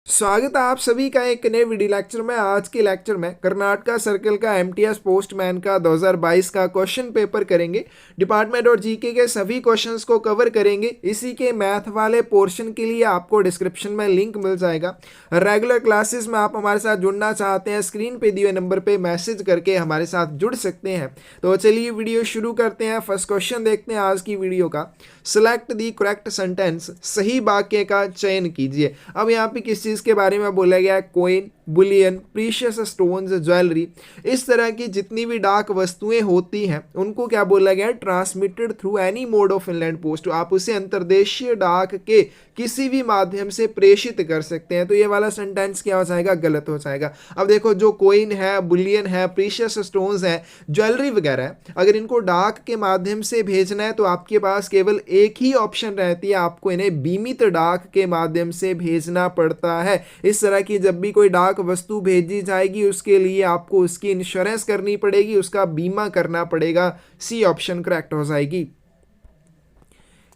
स्वागत है आप सभी का एक नए वीडियो लेक्चर में। आज के लेक्चर में कर्नाटका सर्कल का एमटीएस पोस्टमैन का 2022 का क्वेश्चन पेपर करेंगे। डिपार्टमेंट और जीके के सभी क्वेश्चंस को कवर करेंगे। इसी के मैथ वाले पोर्शन के लिए आपको डिस्क्रिप्शन में लिंक मिल जाएगा। रेगुलर क्लासेस में आप हमारे साथ जुड़ना चाहते हैं, स्क्रीन पे दिए हुए नंबर पे मैसेज करके हमारे साथ जुड़ सकते हैं। तो चलिए वीडियो शुरू करते हैं। फर्स्ट क्वेश्चन देखते हैं आज की वीडियो का। सिलेक्ट दी करेक्ट सेंटेंस, सही वाक्य का चयन कीजिए। अब यहाँ पे किस चीज के बारे में बोला गया है? Coin, Boolean, precious stones, jewellery, इस तरह की जितनी भी डाक वस्तुएं होती हैं उनको क्या बोला गया है? Transmitted through any mode of inland post. आप उसे अंतर्देशीय डाक के किसी भी माध्यम से प्रेषित कर सकते हैं। तो ये वाला सेंटेंस क्या हो जाएगा? गलत हो जाएगा। अब देखो, जो कोइन है, बुलियन है, प्रीशियस स्टोन्स है, ज्वेलरी वगैरह है, अगर इनको डाक के माध्यम से भेजना है तो आपके पास केवल एक ही ऑप्शन रहती है, आपको इन्हें बीमित डाक के माध्यम से भेजना पड़ता है। इस तरह की जब भी कोई डाक वस्तु भेजी जाएगी उसके लिए आपको उसकी इंश्योरेंस करनी पड़ेगी, उसका बीमा करना पड़ेगा। सी ऑप्शन करेक्ट हो जाएगी।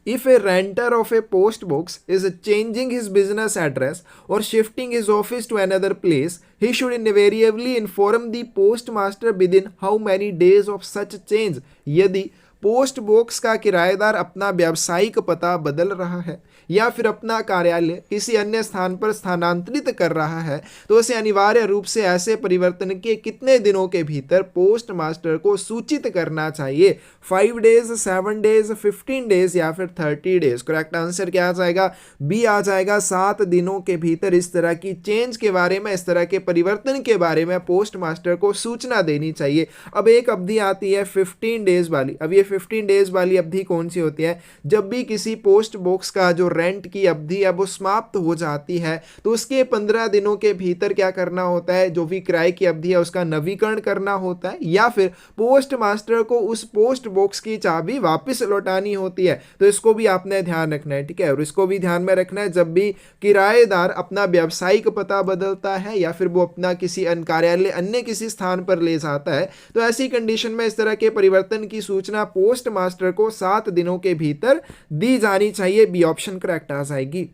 If a renter of a post box is changing his business address or shifting his office to another place, he should invariably inform the postmaster within how many days of such change। यदि post box का किराएदार अपना व्यावसायिक पता बदल रहा है या फिर अपना कार्यालय किसी अन्य स्थान पर स्थानांतरित कर रहा है तो उसे अनिवार्य रूप से ऐसे परिवर्तन के कितने दिनों के भीतर पोस्ट मास्टर को सूचित करना चाहिए? 5 डेज, 7 डेज, 15 डेज या फिर 30 डेज। करेक्ट आंसर क्या आ जाएगा? बी आ जाएगा। 7 दिनों के भीतर इस तरह की चेंज के बारे में, इस तरह के परिवर्तन के बारे में पोस्ट मास्टर को सूचना देनी चाहिए। अब एक अवधि आती है 15 डेज वाली। अब ये 15 डेज वाली अवधि कौन सी होती है? जब भी किसी पोस्ट बॉक्स का जो रेंट की अवधि है वो समाप्त हो जाती है तो उसके 15 दिनों के भीतर क्या करना होता है? जो भी किराए की अवधि है उसका नवीकरण करना होता है या फिर पोस्ट मास्टर को उस पोस्ट बॉक्स की चाबी वापस लौटानी होती है। तो इसको भी आपने ध्यान रखना है, ठीक है। और इसको भी ध्यान में रखना है, जब भी किराएदार अपना व्यावसायिक पता बदलता है या फिर वो अपना किसी कार्यालय अन्य किसी स्थान पर ले जाता है तो ऐसी कंडीशन में इस तरह के परिवर्तन की सूचना पोस्ट मास्टर को 7 दिनों के भीतर दी जानी चाहिए। बी ऑप्शन करेक्ट आ जाएगी।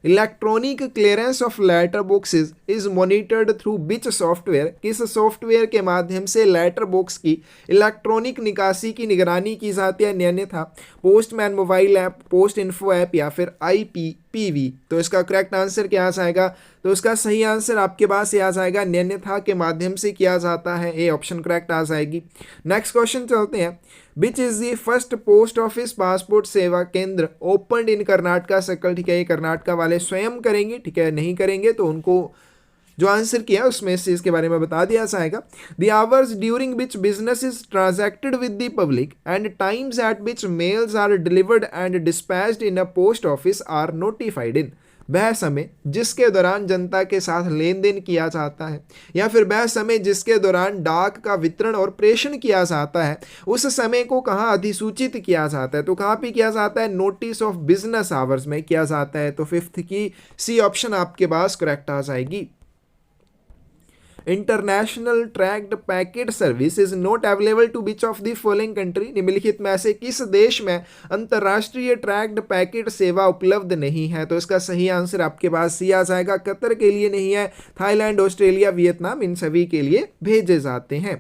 Electronic clearance of letter boxes is monitored through which software? किस सॉफ्टवेयर के माध्यम से लेटर बॉक्स की इलेक्ट्रॉनिक निकासी की निगरानी की जाती है? अन्यथा postman mobile app, post info app या फिर IPPV। तो इसका करेक्ट आंसर क्या आ जाएगा? तो इसका सही आंसर आपके पास ये आ जाएगा, अन्यथा के माध्यम से किया जाता है। ए ऑप्शन करेक्ट आ जाएगी। नेक्स्ट क्वेश्चन चलते हैं। Which is the first post office passport सेवा केंद्र ओपन इन कर्नाटका सर्कल? ठीक है, ये कर्नाटका वाले स्वयं करेंगे, ठीक है। नहीं करेंगे तो उनको जो आंसर किया उसमें इस चीज के बारे में बता दिया जाएगा। The hours during which business is transacted with the public and times at which mails are delivered and dispatched in a post office are notified in. वह समय जिसके दौरान जनता के साथ लेन देन किया जाता है या फिर वह समय जिसके दौरान डाक का वितरण और प्रेषण किया जाता है, उस समय को कहाँ अधिसूचित किया जाता है? तो कहाँ पे किया जाता है? नोटिस ऑफ बिजनेस आवर्स में किया जाता है। तो फिफ्थ की सी ऑप्शन आपके पास करेक्ट आ जाएगी। International tracked packet service is not available to which of the following country? निम्नलिखित में से किस देश में अंतरराष्ट्रीय ट्रैक्ड पैकेट सेवा उपलब्ध नहीं है? तो इसका सही आंसर आपके पास सी आ जाएगा। कतर के लिए नहीं है, थाईलैंड, ऑस्ट्रेलिया, वियतनाम, इन सभी के लिए भेजे जाते हैं।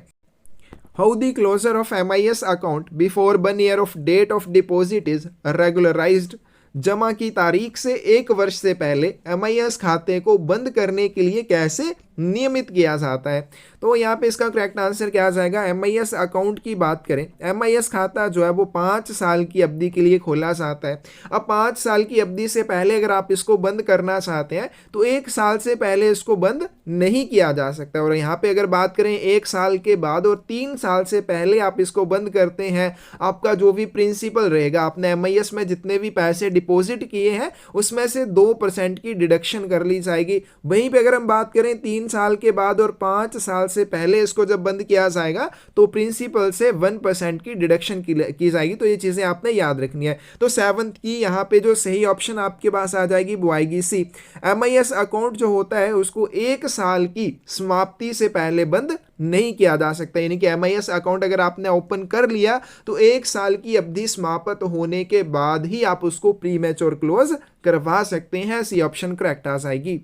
How the closure of MIS account before 1 year of date of deposit is regularized? जमा की तारीख से 1 वर्ष से पहले MIS खाते को बंद करने के लिए कैसे नियमित किया जाता है? तो यहाँ पे इसका करेक्ट आंसर क्या आ जाएगा? MIS अकाउंट की बात करें, MIS खाता जो है वो 5 साल की अवधि के लिए खोला जाता है। अब 5 साल की अवधि से पहले अगर आप इसको बंद करना चाहते हैं तो 1 साल से पहले इसको बंद नहीं किया जा सकता। और यहाँ पे अगर बात करें 1 साल के बाद और 3 साल से पहले आप इसको बंद करते हैं, आपका जो भी प्रिंसिपल रहेगा, आपने MIS में जितने भी पैसे डिपॉजिट किए हैं उसमें से 2% की डिडक्शन कर ली जाएगी। वहीं पे अगर हम बात करें 3 साल के बाद और 5 साल से पहले इसको जब बंद किया जाएगा तो प्रिंसिपल से 1% की डिडक्शन की जाएगी। तो ये चीजें आपने याद रखनी है। तो 7th की यहाँ पे जो सही ऑप्शन आपके पास आ जाएगी वो आएगी सी। MIS अकाउंट जो होता है उसको 1 साल की समाप्ति से पहले बंद नहीं किया जा सकता। यानी कि MIS अकाउंट अगर आपने ओपन कर लिया तो 1 साल की अवधि समाप्त होने के बाद ही आप उसको प्री मैच्योर क्लोज करवा सकते हैं। सी ऑप्शन करेक्ट आ जाएगी।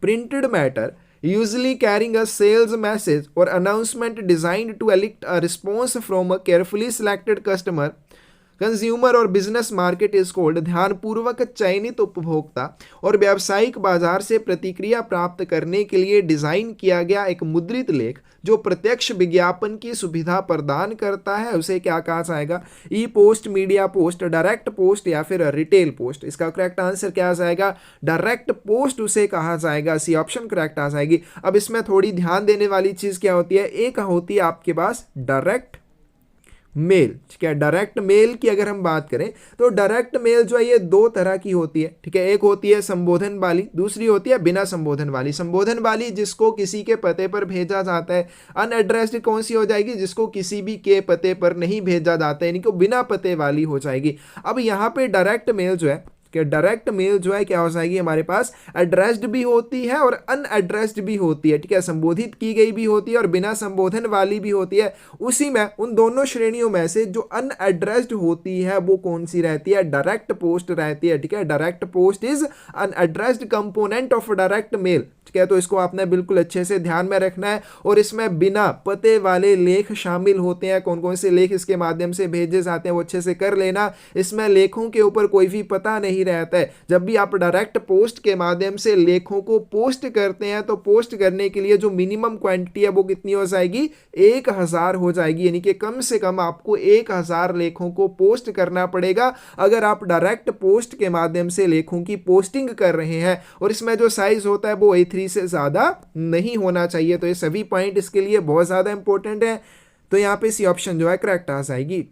Printed matter usually carrying a sales message or announcement designed to elicit a response from a carefully selected customer, consumer और बिजनेस मार्केट इज कोल्ड ध्यानपूर्वक चयनित उपभोक्ता और व्यावसायिक बाजार से प्रतिक्रिया प्राप्त करने के लिए डिजाइन किया गया एक मुद्रित लेख जो प्रत्यक्ष विज्ञापन की सुविधा प्रदान करता है, उसे क्या कहा जाएगा? E post, media post, direct post या फिर रिटेल पोस्ट। इसका करेक्ट आंसर क्या आ जाएगा? डायरेक्ट पोस्ट उसे कहा जाएगा। सी ऑप्शन करेक्ट आ जाएगी। अब इसमें थोड़ी ध्यान देने वाली चीज क्या होती है, एक होती है आपके पास डायरेक्ट मेल। ठीक है, डायरेक्ट मेल की अगर हम बात करें तो डायरेक्ट मेल जो है ये दो तरह की होती है। ठीक है, एक होती है संबोधन वाली, दूसरी होती है बिना संबोधन वाली। संबोधन वाली जिसको किसी के पते पर भेजा जाता है। अनएड्रेस्ड कौन सी हो जाएगी? जिसको किसी भी के पते पर नहीं भेजा जाता है, यानी कि बिना पते वाली हो जाएगी। अब यहाँ पे डायरेक्ट मेल जो है कि डायरेक्ट मेल जो है क्या हो जाएगी हमारे पास? एड्रेस्ड भी होती है और अनएड्रेस्ड भी होती है। ठीक है, संबोधित की गई भी होती है और बिना संबोधन वाली भी होती है। उसी में उन दोनों श्रेणियों में से जो अनएड्रेस्ड होती है वो कौन सी रहती है? डायरेक्ट पोस्ट रहती है। ठीक है, direct post is unaddressed component of direct mail. ठीक है, तो इसको आपने बिल्कुल अच्छे से ध्यान में रखना है। और इसमें बिना पते वाले लेख शामिल होते हैं। कौन कौन से लेख इसके माध्यम से भेजे जाते हैं वो अच्छे से कर लेना। इसमें लेखों के ऊपर कोई भी पता नहीं रहता है। जब भी आप डायरेक्ट पोस्ट के माध्यम से लेखों को पोस्ट करते हैं तो पोस्ट करने के लिए जो मिनिमम क्वांटिटी है वो कितनी हो जाएगी? 1000 हो जाएगी। यानी कि कम से कम आपको 1000 लेखों को पोस्ट करना पड़ेगा अगर आप डायरेक्ट पोस्ट के माध्यम से लेखों की पोस्टिंग कर रहे हैं। और इसमें जो साइज होता है वो A3 से ज्यादा नहीं होना चाहिए। तो ये सभी पॉइंट इसके लिए बहुत ज्यादा इंपॉर्टेंट है। तो यहां पे सी ऑप्शन जो है करेक्ट आ जाएगी।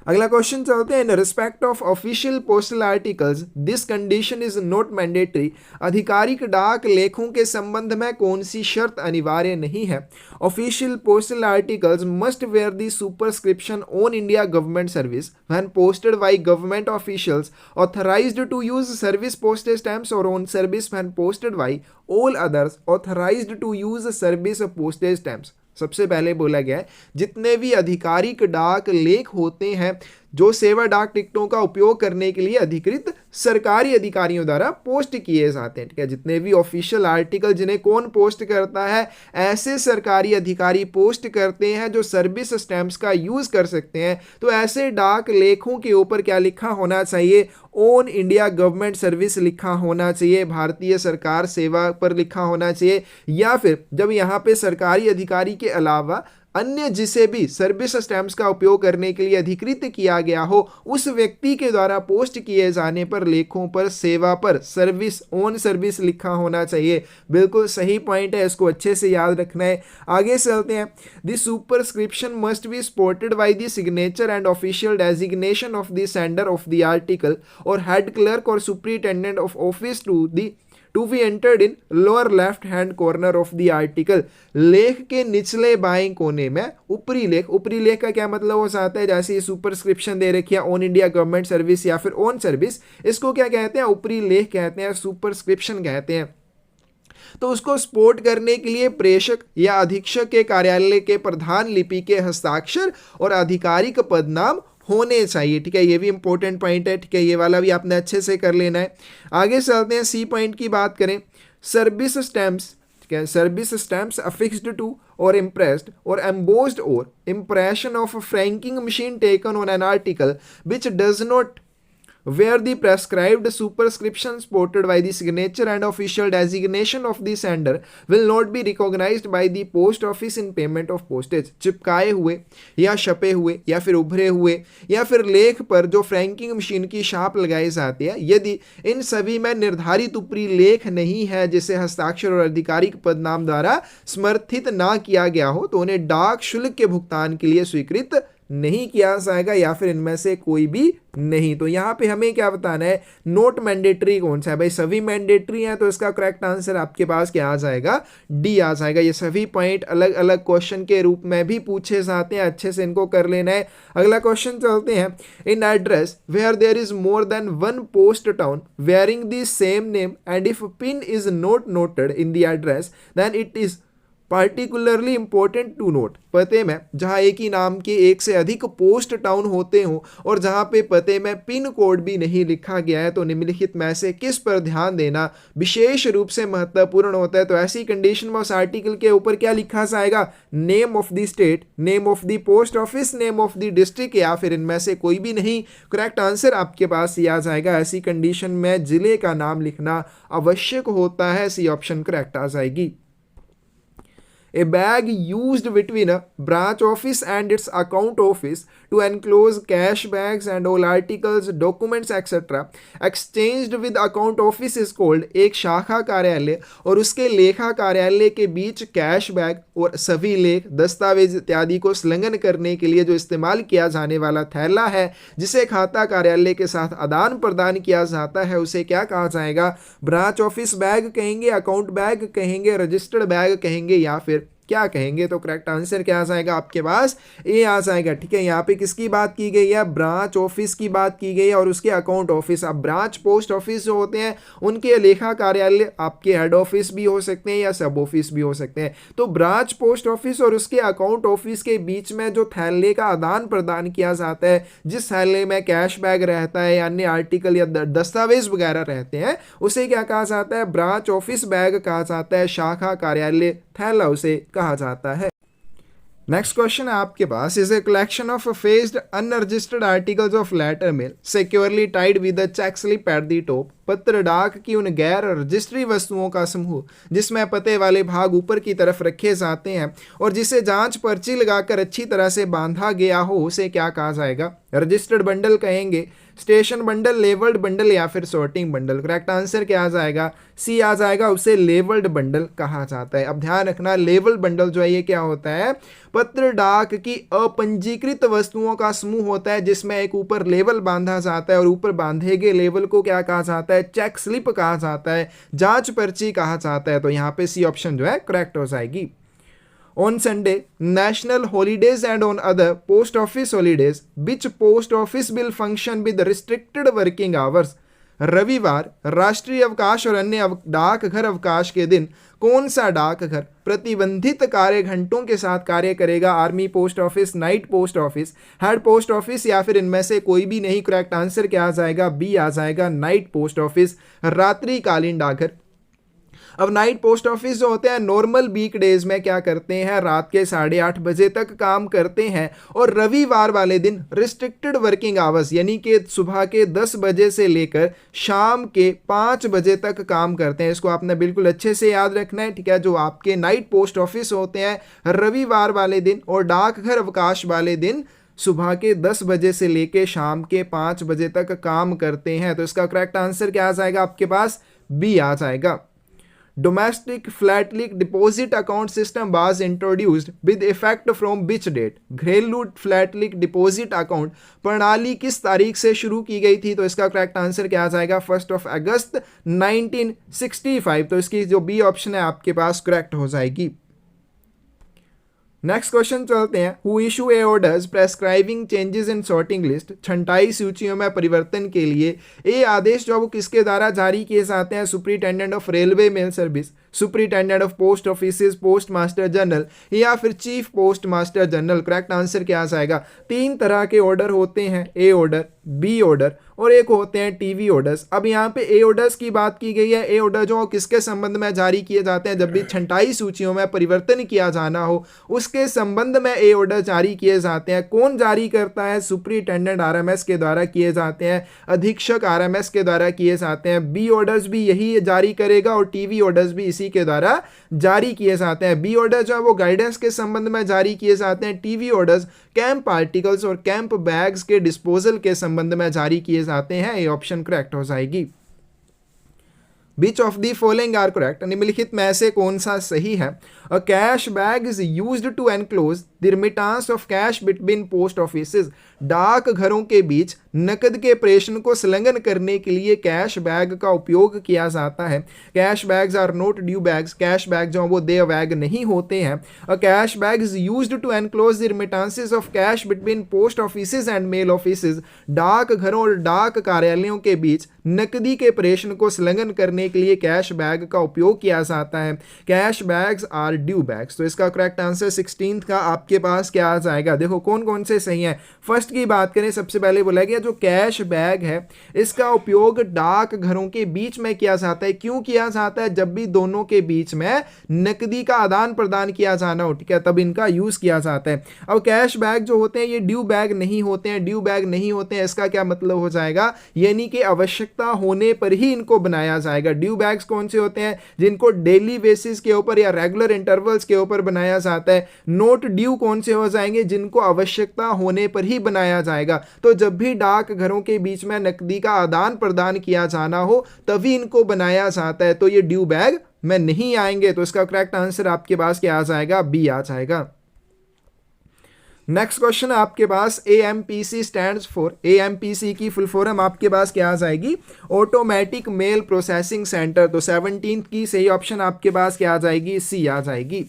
अगला क्वेश्चन चलते हैं। इन respect of official postal articles this condition is not mandatory. आधिकारिक डाक लेखों के संबंध में कौन सी शर्त अनिवार्य नहीं है? Official postal articles must bear the superscription on India government service when posted by government officials authorised to use service postage stamps और on service when posted by all others authorised to use service postage stamps. सबसे पहले बोला गया है जितने भी आधिकारिक डाक लेख होते हैं जो सेवा डाक टिकटों का उपयोग करने के लिए अधिकृत सरकारी अधिकारियों द्वारा पोस्ट किए जाते हैं। ठीक है, जितने भी ऑफिशियल आर्टिकल जिन्हें कौन पोस्ट करता है? ऐसे सरकारी अधिकारी पोस्ट करते हैं जो सर्विस स्टैम्प्स का यूज कर सकते हैं। तो ऐसे डाक लेखों के ऊपर क्या लिखा होना चाहिए? ऑन इंडिया गवर्नमेंट सर्विस लिखा होना चाहिए, भारतीय सरकार सेवा पर लिखा होना चाहिए। या फिर जब यहाँ पे सरकारी अधिकारी के अलावा अन्य जिसे भी सर्विस स्टैम्प्स का उपयोग करने के लिए अधिकृत किया गया हो उस व्यक्ति के द्वारा पोस्ट किए जाने पर लेखों पर सेवा पर सर्विस ऑन सर्विस लिखा होना चाहिए। बिल्कुल सही पॉइंट है, इसको अच्छे से याद रखना है। आगे चलते हैं। The superscription must be supported by the signature and official designation of the sender of the article or head clerk or superintendent of office to be entered in lower left hand corner of the article. लेख के निचले बाएं कोने में ऊपरी लेख का क्या मतलब हो जाता है? जैसे सुपरस्क्रिप्शन दे रखी है ऑन इंडिया गवर्नमेंट सर्विस या फिर ऑन सर्विस, इसको क्या कहते हैं? ऊपरी लेख कहते हैं, सुपरस्क्रिप्शन कहते हैं। तो उसको सपोर्ट करने के लिए प्रेषक या अधीक्षक के कार्यालय के प्रधान लिपि के हस्ताक्षर और आधिकारिक पदनाम होने चाहिए। ठीक है, ये भी इंपॉर्टेंट पॉइंट है। ठीक है, ये वाला भी आपने अच्छे से कर लेना है। आगे चलते हैं, सी पॉइंट की बात करें। सर्विस स्टैम्प्स, ठीक है, सर्विस स्टैम्प्स अफिक्स्ड टू और इम्प्रेस्ड और एम्बोस्ड और impression of franking machine taken on an article which does not where the prescribed superscription supported by the signature and official designation of the sender will not be recognized by the post office in payment of postage। चिपकाए हुए या छपे हुए या फिर उभरे हुए या फिर लेख पर जो फ्रैंकिंग मशीन की छाप लगाई जाती है, यदि इन सभी में निर्धारित ऊपरी लेख नहीं है जिसे हस्ताक्षर और आधिकारिक पदनाम द्वारा समर्थित ना किया गया हो तो उन्हें डाक शुल्क के भुगतान के लिए स्वीकृत नहीं किया जाएगा या फिर इनमें से कोई भी नहीं। तो यहाँ पे हमें क्या बताना है, नोट मैंडेटरी कौन सा है भाई, सभी मैंडेटरी हैं, तो इसका करेक्ट आंसर आपके पास क्या आ जाएगा, डी आ जाएगा। ये सभी पॉइंट अलग अलग क्वेश्चन के रूप में भी पूछे जाते हैं, अच्छे से इनको कर लेना है। अगला क्वेश्चन चलते हैं, in address where there is more than one post town bearing the same name and if pin is not noted in the address then it is particularly important to note. पते में जहां एक ही नाम के एक से अधिक पोस्ट टाउन होते हों और जहां पे पते में पिन कोड भी नहीं लिखा गया है, तो निम्नलिखित में से किस पर ध्यान देना विशेष रूप से महत्वपूर्ण होता है। तो ऐसी कंडीशन में उस आर्टिकल के ऊपर क्या लिखा जाएगा, name of the state, name of the post office, name of the district, या फिर इनमें से कोई भी नहीं। करेक्ट आंसर आपके पास ये आ जाएगा, ऐसी कंडीशन में जिले का नाम लिखना आवश्यक होता है, सी ऑप्शन करेक्ट आ जाएगी। A bag used between a branch office and its account office to enclose cash bags and all articles, documents etc. exchanged with account office is called। एक शाखा कार्यालय और उसके लेखा कार्यालय के बीच कैश बैग और सभी लेख, दस्तावेज इत्यादि को संलग्न करने के लिए जो इस्तेमाल किया जाने वाला थैला है, जिसे खाता कार्यालय के साथ आदान प्रदान किया जाता है, उसे क्या कहा जाएगा, ब्रांच ऑफिस बैग कहेंगे, अकाउंट बैग कहेंगे, रजिस्टर्ड बैग कहेंगे, या फिर क्या कहेंगे। तो करेक्ट आंसर क्या आ जाएगा आपके पास, ए आ जाएगा। ठीक है, यहाँ पे किसकी बात की गई है, ब्रांच ऑफिस की बात की गई है और उसके अकाउंट ऑफिस। अब ब्रांच पोस्ट ऑफिस जो होते हैं उनके लेखा कार्यालय आपके हेड ऑफिस भी हो सकते हैं या सब ऑफिस भी हो सकते हैं। तो ब्रांच पोस्ट ऑफिस और उसके अकाउंट ऑफिस के बीच में जो थैले का आदान प्रदान किया जाता है, जिस थैले में कैश बैग रहता है या अन्य आर्टिकल या दस्तावेज वगैरह रहते हैं, उसे क्या कहा जाता है, ब्रांच ऑफिस बैग कहा जाता है, शाखा कार्यालय थैला उसे कहा जाता है। नेक्स्ट क्वेश्चन है आपके पास, is a collection of faced unregistered articles of letter mail securely tied with a check slip at the top. पत्र डाक की उन गैर रजिस्ट्री वस्तुओं का समूह जिसमें पते वाले भाग ऊपर की तरफ रखे जाते हैं और जिसे जांच पर्ची लगाकर अच्छी तरह से बांधा गया हो, उसे क्या कहा जाएगा, रजिस्टर्ड बंडल कहेंगे, स्टेशन बंडल, लेवल्ड बंडल, या फिर सॉर्टिंग बंडल। करेक्ट आंसर क्या आ जाएगा, सी आ जाएगा, उसे लेवल्ड बंडल कहा जाता है। अब ध्यान रखना, लेवल्ड बंडल जो है ये क्या होता है, पत्र डाक की अपंजीकृत वस्तुओं का समूह होता है जिसमें एक ऊपर लेवल बांधा जाता है और ऊपर बांधे गए लेवल को क्या कहा जाता है, चेक स्लिप कहा जाता है, जांच पर्ची कहा जाता है। तो यहाँ पे सी ऑप्शन जो है करेक्ट हो जाएगी। On Sunday, national holidays and on other post office holidays, which post office will function with restricted working hours? रविवार, राष्ट्रीय अवकाश और अन्य डाकघर अवकाश के दिन कौन सा डाकघर प्रतिबंधित कार्य घंटों के साथ कार्य करेगा, army post office, night post office, head post office, या फिर इनमें से कोई भी नहीं। करेक्ट आंसर क्या आ जाएगा, बी आ जाएगा, नाइट पोस्ट ऑफिस, रात्रिकालीन डाकघर। अब नाइट पोस्ट ऑफिस जो होते हैं नॉर्मल वीक डेज में क्या करते हैं, रात के 8:30 बजे तक काम करते हैं और रविवार वाले दिन रिस्ट्रिक्टेड वर्किंग आवर्स यानी कि सुबह के 10 बजे से लेकर शाम के 5 बजे तक काम करते हैं। इसको आपने बिल्कुल अच्छे से याद रखना है, ठीक है। जो आपके नाइट पोस्ट ऑफिस होते हैं रविवार वाले दिन और डाकघर अवकाश वाले दिन सुबह के 10 बजे से लेकर शाम के 5 बजे तक काम करते हैं। तो इसका करेक्ट आंसर क्या आ जाएगा आपके पास, बी आ जाएगा। Domestic flatlic deposit account system was introduced with effect from which date. घरेलू फ्लैटलिक डिपॉजिट अकाउंट प्रणाली किस तारीख से शुरू की गई थी? तो इसका करेक्ट आंसर क्या आ जाएगा, 1 अगस्त 1965। तो इसकी जो बी ऑप्शन है आपके पास करेक्ट हो जाएगी। नेक्स्ट क्वेश्चन चलते हैं, who issue a orders prescribing changes in sorting list. छंटाई सूचियों में परिवर्तन के लिए ये आदेश जो वो किसके द्वारा जारी किए जाते हैं? Superintendent of railway mail service, superintendent of post offices, post master general, या फिर chief post master general. Correct answer क्या आ जाएगा? 3 तरह के ऑर्डर होते हैं, ए ऑर्डर, बी ऑर्डर और एक होते हैं टीवी ऑर्डर्स। अब यहाँ पे ए ऑर्डर्स की बात की गई है। ए ऑर्डर जो किसके संबंध में जारी किए जाते हैं? जब भी छंटाई सूचियों में परिवर्तन किया जाना हो उसके संबंध में ए ऑर्डर जारी किए जाते हैं। कौन जारी करता है? सुपरिटेंडेंट आरएमएस के द्वारा किए जाते हैं, अधीक्षक आरएमएस के द्वारा किए जाते हैं। बी ऑर्डर्स भी यही जारी करेगा और टीवी ऑर्डर्स भी इसी के द्वारा जारी किए जाते हैं। बी ऑर्डर जो है वो गाइडेंस के संबंध में जारी किए जाते हैं। टीवी ऑर्डर्स कैंप आर्टिकल्स और कैंप बैग्स के डिस्पोजल के संबंध में जारी किए जाते हैं। ये ऑप्शन करेक्ट हो जाएगी। Which of the following are correct, निम्नलिखित में से कौन सा सही है। A cash bag is used to enclose the remittance of cash between post offices, डाक घरों के बीच नकद के प्रेषण को संलग्न करने के लिए कैश बैग का उपयोग किया जाता है। Cash bags are not due bags, cash bag जो वो देय बैग नहीं होते हैं। A cash bag is used to enclose the remittances of cash between post offices and mail offices, डाक घरों और डाक कार्यालयों के बीच नकदी के प्रेषण को संलग्न करने के लिए कैश बैग का उपयोग किया जाता है। Cash bags are due bags. तो इसका करेक्ट आंसर 16th का आपके पास क्या आ जाएगा। देखो कौन कौन से सही हैं। फर्स्ट की बात करें, सबसे पहले बोला गया जो कैश बैग है इसका उपयोग डाक घरों के बीच में किया जाता है। क्यों किया जाता है? जब भी दोनों के बीच में नकदी का आदान प्रदान किया जाना हो, ठीक है, तब इनका यूज किया जाता है। अब कैश बैग जो होते हैं ये ड्यू बैग नहीं होते हैं। ड्यू बैग नहीं होते हैं इसका क्या मतलब हो जाएगा, यानी कि आवश्यकता होने पर ही इनको बनाया जाएगा। ड्यू बैग्स कौन से होते हैं? जिनको डेली बेसिस के ऊपर या रेगुलर इंटरवल्स के ऊपर बनाया जाता है। नोट ड्यू कौन से हो जाएंगे? जिनको आवश्यकता होने पर ही बनाया जाएगा। तो जब भी डाक घरों के बीच में नकदी का आदान प्रदान किया जाना हो तभी इनको बनाया जाता है। तो ये ड्यू बैग में नहीं आएंगे। तो इसका करेक्ट आंसर आपके पास क्या आ जाएगा? बी आ जाएगा। नेक्स्ट क्वेश्चन आपके पास AMPC स्टैंड्स फॉर, AMPC की फुल फॉर्म आपके पास क्या आ जाएगी? Automatic mail processing centre. तो 17th की सही ऑप्शन आपके पास क्या आ जाएगी? सी आ जाएगी।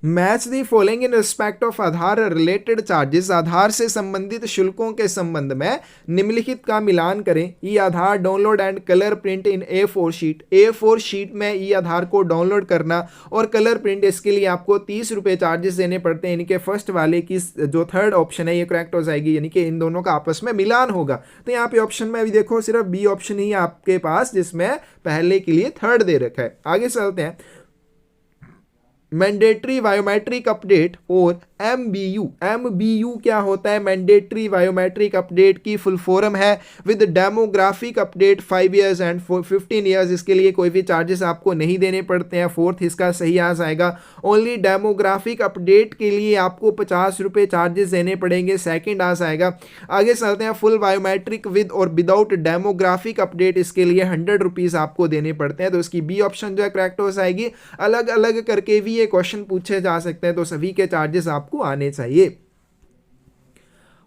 Match the following in respect of Aadhaar related charges, Aadhaar से संबंधित शुल्कों के संबंध में निम्नलिखित का मिलान करें। E Aadhaar download and colour print in A4 sheet, A4 sheet में ई आधार को डाउनलोड करना और कलर प्रिंट, इसके लिए आपको 30 रुपये चार्जेस देने पड़ते हैं। यानी कि फर्स्ट वाले की जो थर्ड ऑप्शन है ये करेक्ट हो जाएगी, यानी कि इन दोनों का आपस में मिलान होगा। तो यहाँ पे ऑप्शन में अभी देखो सिर्फ बी ऑप्शन ही आपके पास जिसमें पहले के लिए थर्ड दे रखा है। आगे चलते हैं। मैंडेटरी बायोमेट्रिक अपडेट और MBU, MBU क्या होता है? मैंडेटरी बायोमेट्रिक अपडेट की फुल फॉर्म है with demographic update 5 years and 15 years. इसके लिए कोई भी चार्जेस आपको नहीं देने पड़ते हैं। फोर्थ इसका सही आ जाएगा। ओनली डेमोग्राफिक अपडेट के लिए आपको 50 रुपये चार्जेस देने पड़ेंगे, सेकंड आ जाएगा। आगे चलते हैं। फुल बायोमेट्रिक विद और विदाउट डेमोग्राफिक अपडेट, इसके लिए 100 रुपीज़ आपको देने पड़ते हैं। तो इसकी बी ऑप्शन जो है करेक्ट हो जाएगी। अलग अलग करके भी ये क्वेश्चन पूछे जा सकते हैं, तो सभी के चार्जेस आपको आने चाहिए।